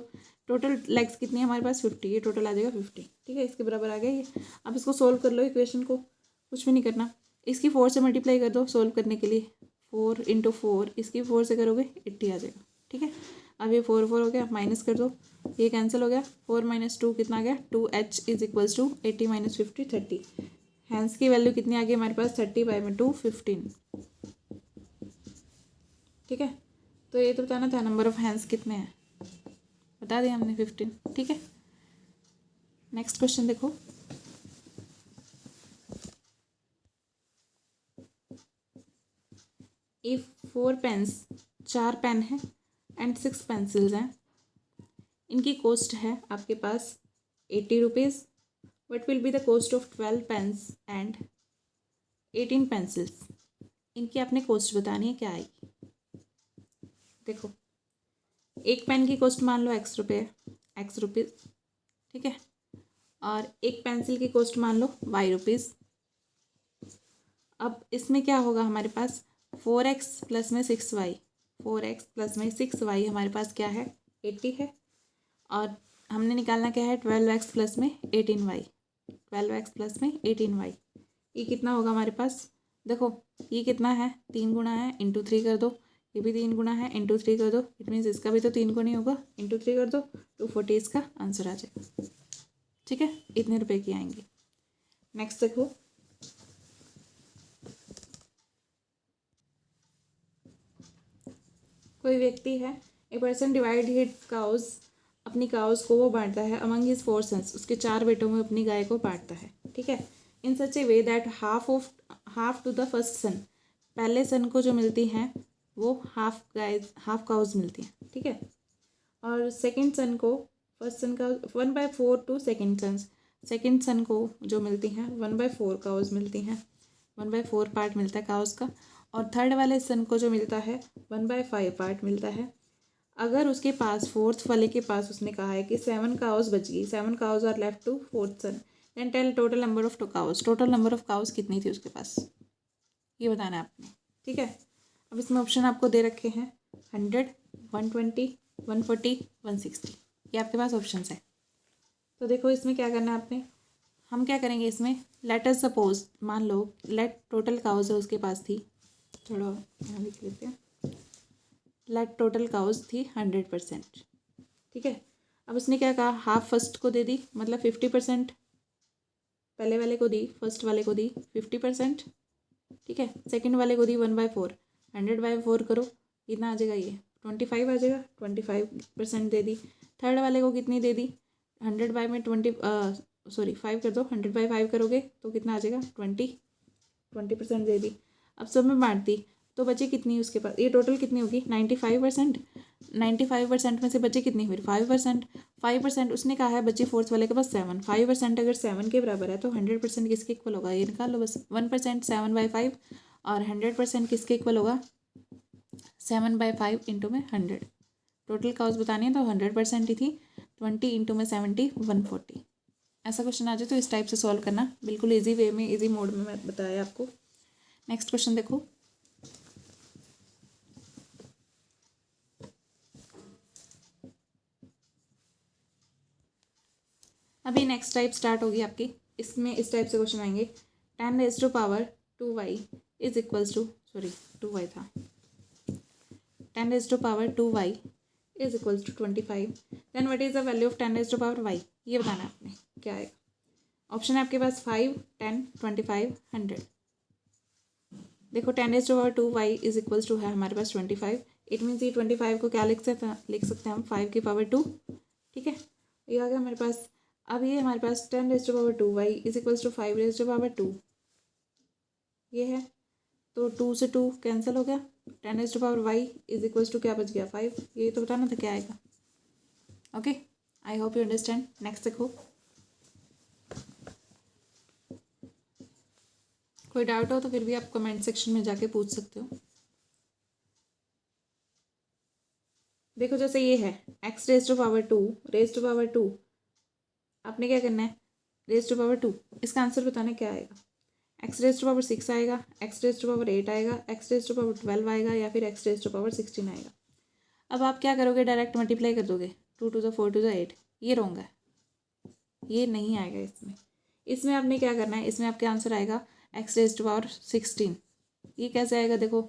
टोटल लेग्स कितनी है हमारे पास 50, ये टोटल आ जाएगा 50। ठीक है, इसके बराबर आ गया ये। अब इसको सोल्व कर लो, इक्वेशन को, कुछ भी नहीं करना, इसकी 4 से मल्टीप्लाई कर दो सोल्व करने के लिए, 4×4, इसकी 4 से करोगे 80 आ जाएगा। ठीक है, अब ये 4 4 हो गया, माइनस कर दो, ये कैंसिल हो गया, 4 - 2 कितना आ गया, 2H = 80 - 50 30। हैंस की वैल्यू कितनी आ गई हमारे पास, 30/2 15। ठीक है, तो ये तो बताना था नंबर ऑफ हैंड्स कितने हैं, बता दिया हमने 15। ठीक है, नेक्स्ट क्वेश्चन देखो, इफ 4 पेन्स, 4 पेन हैं एंड 6 पेंसिल्स हैं, इनकी कॉस्ट है आपके पास 80 rupees, what will be the cost of 12 pens and 18 pencils, इनकी आपने कॉस्ट बतानी है क्या आएगी। देखो, एक पेन की कॉस्ट मान लो x रुपये, x रुपीज़, ठीक है, और एक पेंसिल की कॉस्ट मान लो y रुपीज़। अब इसमें क्या होगा हमारे पास 4x प्लस में 6y, 4x प्लस में 6y हमारे पास क्या है 80 है, और हमने निकालना क्या है 12x प्लस में 18y, 12x प्लस में 18y। ये कितना होगा हमारे पास, देखो ये कितना है 3 गुना है, इंटू 3 कर दो, ये भी 3 गुना है, इंटू 3 कर दो, इट मीन्स इसका भी तो 3 गुना ही होगा, इंटू 3 कर दो, 240 इसका आंसर आ जाएगा। ठीक है, इतने रुपए की आएंगे। नेक्स्ट देखो, कोई व्यक्ति है, a person divide his cows, अपनी काउज को वो बांटता है अमंग हिज 4 सन्स, उसके 4 बेटों में अपनी गाय को बांटता है। ठीक है, in such a way that half to the first son, पहले सन को जो मिलती हैं वो हाफ गाय हाफ काउज मिलती हैं। ठीक है, और सेकंड सन को, फर्स्ट सन का 1/4 टू सेकंड सन्स, सेकंड सन को जो मिलती हैं 1/4 काउज मिलती हैं, 1/4 पार्ट मिलता है काउज का, और थर्ड वाले सन को जो मिलता है 1/5 पार्ट मिलता है। अगर उसके पास फोर्थ वाले के पास उसने कहा है कि 7 काउज बच गई, 7 cows are left to fourth son, then tell total number of cows, total number of cows कितनी थी उसके पास, ये बताना है आपने। ठीक है, अब इसमें ऑप्शन आपको दे रखे हैं 100, 120, 140, 160, ये आपके पास ऑप्शन है। तो देखो इसमें क्या करना है आपने, हम क्या करेंगे इसमें, लेट अस सपोज, मान लो लेट टोटल काउज है उसके पास थी, थोड़ा यहाँ लिख लेते हैं, लेट टोटल काउज थी 100%। ठीक है, अब उसने क्या कहा, हाफ फर्स्ट को दे दी, मतलब 50% पहले वाले को दी, फर्स्ट वाले को दी 50%। ठीक है, सेकंड वाले को दी 1/4, 100/4 करो, कितना आ जाएगा ये 25 आ जाएगा, 25% दे दी। थर्ड वाले को कितनी दे दी, 100 में 5 कर दो, 100/5 करोगे तो कितना आ जाएगा 20% दे दी। अब सब में बांट दी तो बचे कितनी उसके पास, ये टोटल कितनी होगी 95%, 95% में से बचे कितनी फिर 5%, 5% उसने कहा है बची फोर्थ वाले के पास 7, 5% अगर 7 के बराबर है तो 100% किसके इक्वल होगा, ये निकाल लो बस, 1% 7/5, और 100% किसके इक्वल होगा 7/5 इंटू में 100। टोटल काउज बतानी है तो 100% ही थी, 20 इंटू में 70, 140। ऐसा क्वेश्चन आ जाए तो इस टाइप से सॉल्व करना, बिल्कुल ईजी वे में, ईजी मोड में मैं बताया आपको। नेक्स्ट क्वेश्चन देखो, अभी नेक्स्ट टाइप स्टार्ट होगी आपकी, इसमें इस टाइप से क्वेश्चन आएंगे, 10⁻² is equals to, sorry 2y था, 10⁻² is equals to 25, then what is the value of 10⁻y, ये बताना है आपने क्या आएगा। ऑप्शन है आपके पास 5, 10, 25, 100। देखो 10⁻² इज इक्वल्स टू है हमारे पास 25, इट मीन्स ये 25 को क्या लिख सकते हैं हम 5⁻²। ठीक है, ये आ गया हमारे पास। अब ये हमारे पास 10⁻² इज इक्वल्स टू 5⁻², ये है, तो 2 से 2 कैंसिल हो गया, 10⁻y इज इक्वल्स टू क्या बच गया 5, ये तो बताना था क्या आएगा। Okay, I hope you understand. Next देखो, कोई डाउट हो तो फिर भी आप कमेंट सेक्शन में जाके पूछ सकते हो। देखो जैसे ये है x⁻², आपने क्या करना है (2), इसका आंसर बताना क्या आएगा, x⁻6 आएगा, x⁻8 आएगा, x⁻12 आएगा, या फिर x⁻16 आएगा। अब आप क्या करोगे, डायरेक्ट मल्टीप्लाई कर दोगे, 2 to the 4 to the 8, ये रॉन्ग है, ये नहीं आएगा इसमें। इसमें आपने क्या करना है, इसमें आपके आंसर आएगा x⁻16। ये कैसे आएगा, देखो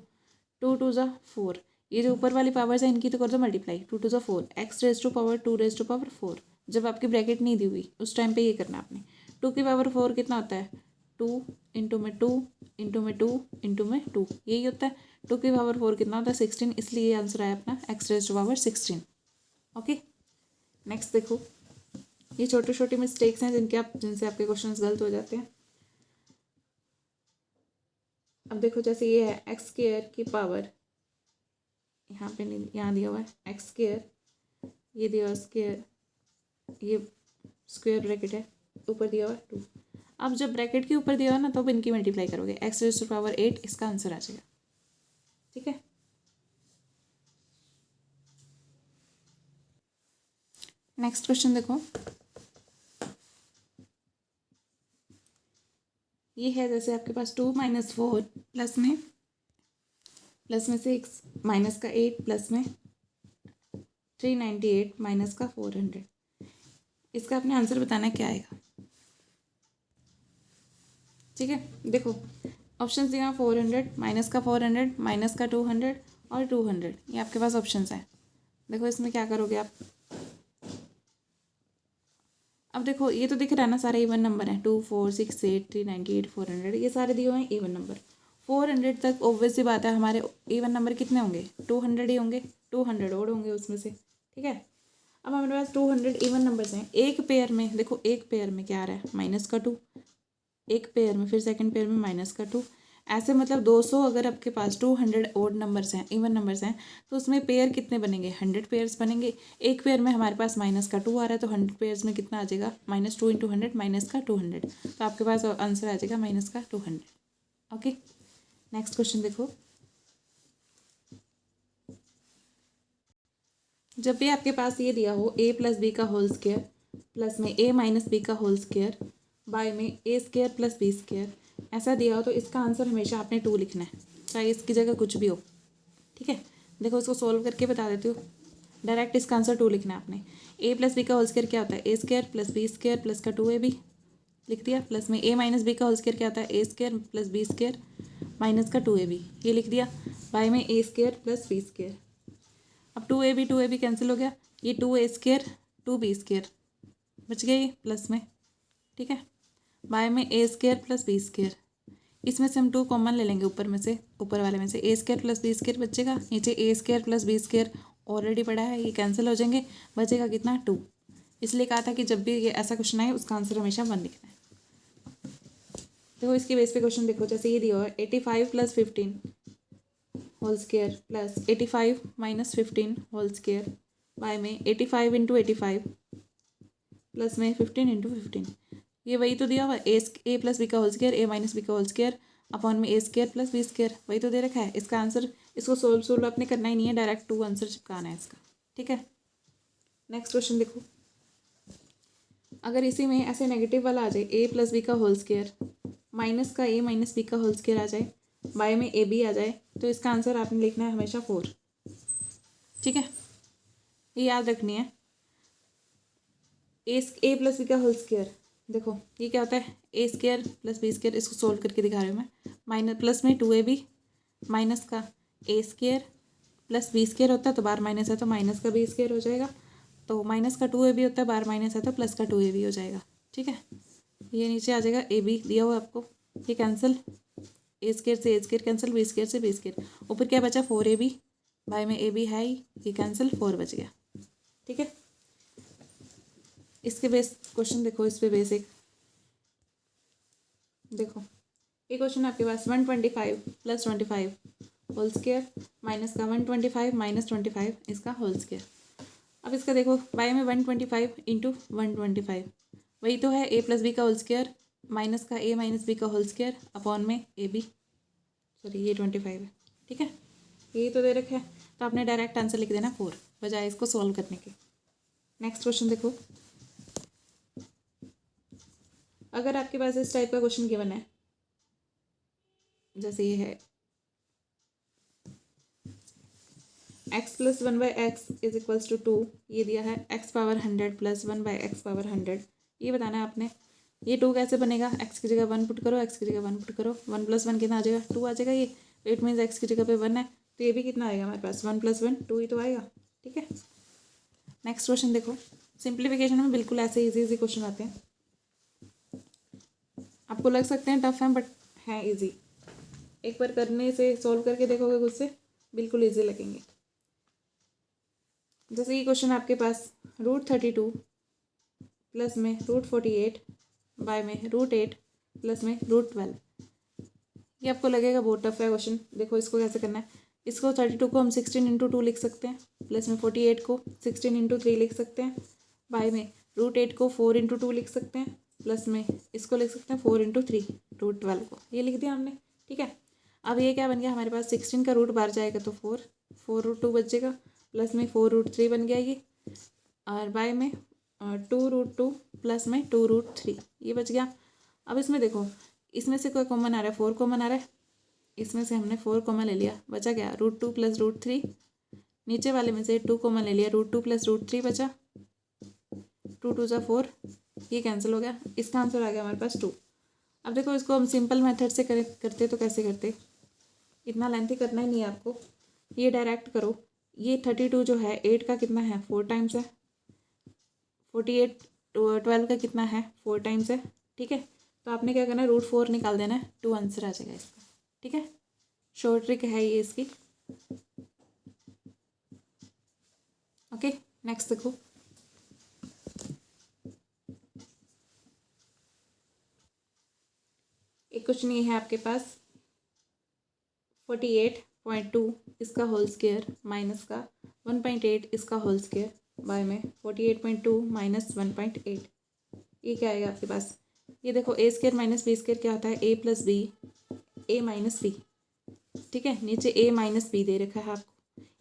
2 to the 4, ये जो ऊपर वाली पावर्स है इनकी तो कर दो मल्टीप्लाई, 2 to the 4, x⁻²⁴। जब आपकी ब्रैकेट नहीं दी हुई उस टाइम पे ये करना आपने। 2⁴ कितना होता है, 2 इंटू में 2 इंटू में 2 इंटू में 2, यही होता है। 2⁴ कितना होता है 16, इसलिए ये आंसर आया अपना x⁻16। ओके, नेक्स्ट देखो, ये छोटी छोटी मिस्टेक्स हैं जिनसे आपके क्वेश्चंस गलत हो जाते हैं। अब देखो जैसे ये है x² की पावर, यहाँ पे नहीं, यहाँ दिया हुआ है x², ये दिया हुआ स्क्वायर, ये स्क्वायर ब्रैकेट है, ऊपर दिया हुआ है 2। अब जब ब्रैकेट के ऊपर दिया हो ना तो इनकी मल्टीप्लाई करोगे, एक्स रेज़ टू पावर 8 इसका आंसर आ जाएगा। ठीक है, नेक्स्ट क्वेश्चन देखो, ये है जैसे आपके पास 2 - 4 प्लस में 6 माइनस का 8 प्लस में 398 माइनस का 400। इसका अपने आंसर बताना है क्या आएगा। ठीक है, देखो ऑप्शन दिया 400 माइनस का 400 माइनस का 200 और 200, ये आपके पास ऑप्शंस हैं। देखो इसमें क्या करोगे आप, अब देखो ये तो दिख रहा है ना सारे इवन नंबर हैं, 2 4 6 8 398 400, ये सारे दिए हुए हैं इवन नंबर। 400 तक ऑब्वियस सी बात है हमारे इवन नंबर कितने होंगे, 200 ही होंगे, 200 और होंगे उसमें से। ठीक है, अब हमारे पास 200 इवन नंबर्स हैं। एक पेयर में देखो, एक पेयर में क्या आ रहा है, माइनस का 2, एक पेयर में, फिर सेकंड पेयर में माइनस का 2, ऐसे मतलब 200। अगर आपके पास 200 ओड नंबर्स हैं, इवन नंबर्स हैं, तो उसमें पेयर कितने बनेंगे, 100 पेयर्स बनेंगे। एक पेयर में हमारे पास माइनस का 2 आ रहा है, तो 100 पेयर्स में कितना आ जाएगा, -2 × 100 माइनस का 200, तो आपके पास आंसर आ जाएगा माइनस का 200। ओके, नेक्स्ट क्वेश्चन देखो, जब भी आपके पास ये दिया हो a + b का होल स्क्वायर प्लस में a - b का होल स्क्वायर बाय में a² + b², ऐसा दिया हो तो इसका आंसर हमेशा आपने 2 लिखना है, चाहे इसकी जगह कुछ भी हो। ठीक है, देखो इसको सॉल्व करके बता देती हूँ, डायरेक्ट इसका आंसर 2 लिखना है आपने। a + b का होल स्क्वायर क्या होता है, a² + b² प्लस का 2ab लिख दिया, प्लस में a - b का होल स्क्वायर क्या होता है, a² + b² माइनस का 2ab, ये लिख दिया, बाय में a² + b²। अब 2ab कैंसिल हो गया, ये 2a² 2b² बच गया ये प्लस में। ठीक है, बाय में a² + b², इसमें से हम 2 कॉमन ले लेंगे, ऊपर में से, ऊपर वाले में से a² + b² बचेगा, नीचे a² + b² ऑलरेडी पड़ा है, ये कैंसिल हो जाएंगे, बचेगा कितना 2। इसलिए कहा था कि जब भी ये ऐसा क्वेश्चन आए उसका आंसर हमेशा 1 लिखना है। देखो इसके बेस पे क्वेश्चन देखो, जैसे ये दिया हुआ है 85 + 15 whole square plus 85 - 15 whole square by में 85 × 85 प्लस में 15 × 15, ये वही तो दिया हुआ है, a + b का होल स्क्वायर, a - b का होल स्क्वायर अपॉन में a² + b², वही तो दे रखा है। इसका आंसर, इसको सोल्व आपने करना ही नहीं है, डायरेक्ट 2 आंसर चिपकाना है इसका। ठीक है, नेक्स्ट क्वेश्चन देखो, अगर इसी में ऐसे नेगेटिव वाला आ जाए, a + b का होल स्क्वायर माइनस का a - b का होल स्क्वायर आ जाए, बाय में ab आ जाए, तो इसका आंसर आपने लिखना है हमेशा 4। ठीक है, ये याद रखनी है। a + b का होल स्क्वायर, देखो ये क्या होता है, a² + b², इसको सोल्व करके दिखा रही हूँ मैं, माइनस प्लस में 2ab माइनस का a² + b² होता है, तो बार माइनस है तो माइनस का b² हो जाएगा, तो माइनस का 2ab होता है, बार माइनस है तो प्लस का 2ab हो जाएगा। ठीक है, ये नीचे आ जाएगा ab दिया हुआ आपको, ये कैंसिल, a² से a² कैंसिल, b² से b², ऊपर क्या बचा 4ab, बाय में ab है ही, ये कैंसिल, 4 बच गया। ठीक है, इसके बेस क्वेश्चन देखो, इस पे बेसिक देखो, ये क्वेश्चन आपके पास 125 + 25 होल स्क्वायर माइनस का 125 - 25 इसका होल स्क्वायर। अब इसका देखो, बाय में 125 × 125, वही तो है a + b का होल स्क्वायर माइनस का a - b का होल स्क्वायर अपॉन में ab, सॉरी ये 25 है। ठीक है, यही तो दे रखा है, तो आपने डायरेक्ट आंसर लिख देना 4 बजाय इसको सॉल्व करने के। नेक्स्ट क्वेश्चन देखो, अगर आपके पास इस टाइप का क्वेश्चन गिवन है, जैसे ये है x + 1/x = 2, ये दिया है x पावर 100 + 1/x पावर 100, ये बताना है आपने। ये 2 कैसे बनेगा, x की जगह 1 पुट करो, x की जगह 1 पुट करो, 1 + 1 कितना आ जाएगा, 2 आ जाएगा। ये इट मीन्स x की जगह पे 1 है, तो ये भी कितना आएगा हमारे पास, 1 + 1 2 ही तो आएगा। ठीक है, नेक्स्ट क्वेश्चन देखो, सिंप्लीफिकेशन में बिल्कुल ऐसे इजी क्वेश्चन आते हैं, आपको लग सकते हैं टफ हैं बट हैं ईजी, एक बार करने से, सॉल्व करके देखोगे खुद से, बिल्कुल ईजी लगेंगे। जैसे ये क्वेश्चन आपके पास √32 प्लस में √48 बाय में √8 प्लस में √12, ये आपको लगेगा बहुत टफ है क्वेश्चन। देखो इसको कैसे करना है, इसको 32 को हम 16 × 2 लिख सकते हैं, प्लस में 48 को 16 × 3 लिख सकते हैं, बाय में √8 को 4 × 2 लिख सकते हैं, प्लस में इसको लिख सकते हैं 4 × 3 √12 को, ये लिख दिया हमने। ठीक है, अब ये क्या बन गया हमारे पास 16 का रूट बाहर जाएगा तो 4 √2 बचेगा, प्लस में 4 √3 बन गया ये, और बाय में 2 √2 प्लस में 2 √3 ये बच गया। अब इसमें देखो, इसमें से कोई कॉमन आ रहा है, 4 कॉमन आ रहा है, इसमें से हमने 4 कॉमन ले लिया, बचा क्या √2 + √3, नीचे वाले में से 2 कॉमन ले लिया, √2 + √3 बचा, 2 2 = 4, ये कैंसिल हो गया, इसका आंसर आ गया हमारे पास 2। अब देखो इसको हम सिंपल मेथड से करते तो कैसे करते, इतना लेंथी करना ही नहीं है आपको, ये डायरेक्ट करो। ये 32 जो है 8 का कितना है 4 टाइम्स है, 48 12 का कितना है 4 टाइम्स है। ठीक है, तो आपने क्या करना है √4 निकाल देना है, 2 आंसर आ जाएगा इसका। ठीक है, शॉर्ट ट्रिक है ये इसकी। ओके, नेक्स्ट देखो, एक क्वेश्चन ये है आपके पास 48.2 इसका होल स्क्वायर माइनस का 1.8 इसका होल स्क्वायर बाय में 48.2 - 1.8, ये क्या आएगा आपके पास। ये देखो a² - b² क्या होता है, a + b a - b। ठीक है, नीचे a - b दे रखा है आपको,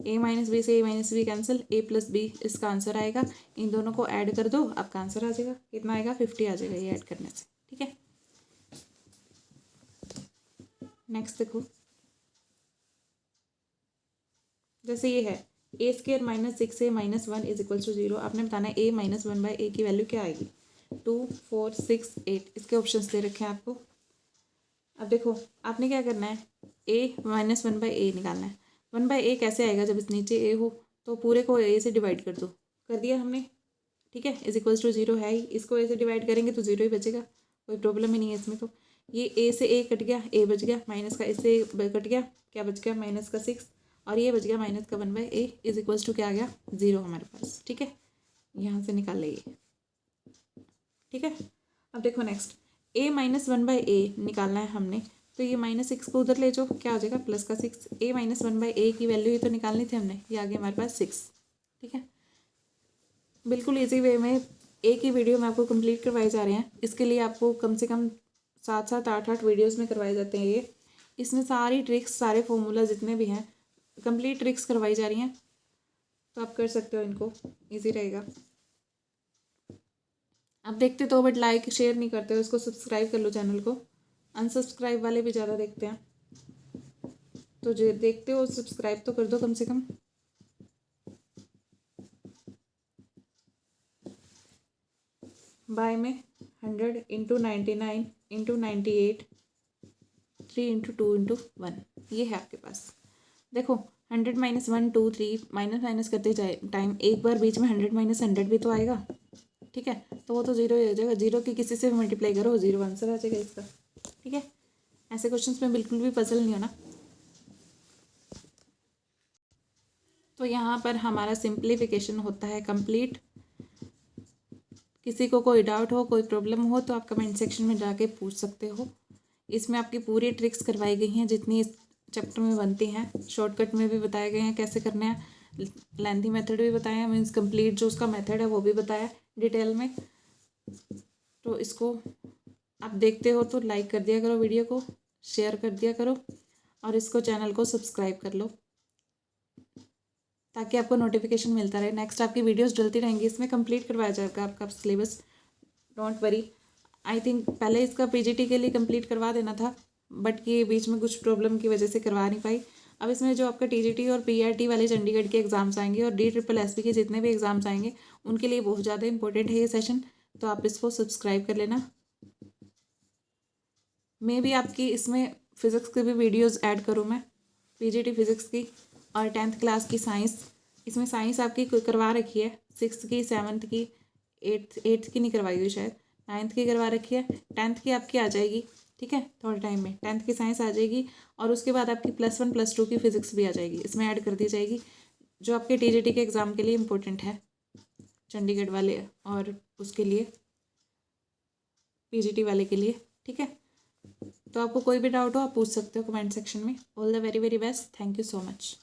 a - b से a - b cancel, a + b इसका आंसर आएगा। इन दोनों को ऐड कर दो, आपका आंसर आ जाएगा, कितना आएगा 50 आ जाएगा ये ऐड करने से। ठीक है, नेक्स्ट देखो, जैसे ये है a² - 6a - 1 = 0, आपने बताना है a - 1/a की वैल्यू क्या आएगी। 2 4 6 8 इसके ऑप्शंस दे रखे हैं आपको। अब देखो आपने क्या करना है, a - 1/a निकालना है। 1/a कैसे आएगा, जब इस नीचे a हो तो पूरे को a से डिवाइड कर दो, कर दिया हमने। ठीक है, = 0 है ही, इसको a से डिवाइड करेंगे तो 0 ही बचेगा, कोई प्रॉब्लम ही नहीं है इसमें। तो ये a से a कट गया, a बच गया, माइनस का इससे कट गया, क्या बच गया -6, और ये बच गया -1/a = क्या आ गया 0 हमारे पास। ठीक है, यहाँ से निकाल लेंगे। ठीक है, अब देखो नेक्स्ट a - 1/a निकालना है हमने, तो ये -6 को उधर ले जाओ, क्या हो जाएगा +6। a - 1/a की वैल्यू ही तो निकालनी थी हमने, ये आ गया हमारे पास 6। ठीक है, बिल्कुल इजी वे में एक ही वीडियो में आपको कंप्लीट करवाए जा रहे हैं। इसके लिए आपको कम से कम 7 8 वीडियोस में करवाए जाते हैं ये, इसमें सारी ट्रिक्स सारे फॉर्मूला जितने भी हैं कंप्लीट ट्रिक्स करवाई जा रही हैं, तो आप कर सकते हो इनको, इजी रहेगा। आप देखते तो बट लाइक शेयर नहीं करते हो, इसको सब्सक्राइब कर लो चैनल को, अनसब्सक्राइब वाले भी ज़्यादा देखते हैं, तो जो देखते हो सब्सक्राइब तो कर दो कम से कम। बाय में 100 × 99 × 98 3 × 2 × 1, ये है आपके पास। देखो 100 - 1 2 3 माइनस करते जाए टाइम एक बार बीच में 100 - 100 भी तो आएगा। ठीक है, तो वो तो 0 ही हो जाएगा, 0 की किसी से भी मल्टीप्लाई करो 0 आंसर आ जाएगा इसका। ठीक है, ऐसे क्वेश्चंस में बिल्कुल भी पजल नहीं होना। तो यहाँ पर हमारा सिंप्लीफिकेशन होता है कंप्लीट। किसी को कोई डाउट हो, कोई प्रॉब्लम हो तो आप कमेंट सेक्शन में जाके पूछ सकते हो। इसमें आपकी पूरी ट्रिक्स करवाई गई हैं जितनी इस चैप्टर में बनती हैं, शॉर्टकट में भी बताए गए हैं कैसे करने हैं, लेंथी मेथड भी बताया है, मीन्स कंप्लीट जो उसका मेथड है वो भी बताया डिटेल में। तो इसको आप देखते हो तो लाइक कर दिया करो, वीडियो को शेयर कर दिया करो, और इसको चैनल को सब्सक्राइब कर लो ताकि आपको नोटिफिकेशन मिलता रहे। नेक्स्ट आपकी वीडियोस डलती रहेंगी, इसमें कंप्लीट करवाया जाएगा आपका syllabus, don't worry. I think पहले इसका पीजीटी के लिए कंप्लीट करवा देना था, बट ये बीच में कुछ प्रॉब्लम की वजह से करवा नहीं पाई। अब इसमें जो आपका टीजीटी और पीआरटी वाले चंडीगढ़ के एग्ज़ाम्स आएंगे और DSSB के जितने भी एग्ज़ाम्स आएंगे उनके लिए बहुत ज़्यादा इंपॉर्टेंट है ये सेशन, तो आप इसको सब्सक्राइब कर लेना। मे भी आपकी इसमें फ़िज़िक्स की भी वीडियोज़ ऐड करूँ मैं, पीजीटी फिज़िक्स की और 10th क्लास की साइंस। इसमें साइंस आपकी करवा रखी है, 6th की 7th की 8th की नहीं करवाई हुई शायद, 9th की करवा रखी है, 10th की आपकी आ जाएगी। ठीक है, थोड़े टाइम में 10th की साइंस आ जाएगी, और उसके बाद आपकी +1 +2 की फ़िज़िक्स भी आ जाएगी, इसमें ऐड कर दी जाएगी, जो आपके टीजीटी के एग्ज़ाम के लिए इम्पोर्टेंट है चंडीगढ़ वाले और उसके लिए पीजीटी वाले के लिए। ठीक है, तो आपको कोई भी डाउट हो आप पूछ सकते हो कमेंट सेक्शन में। All the very very best, thank you so much.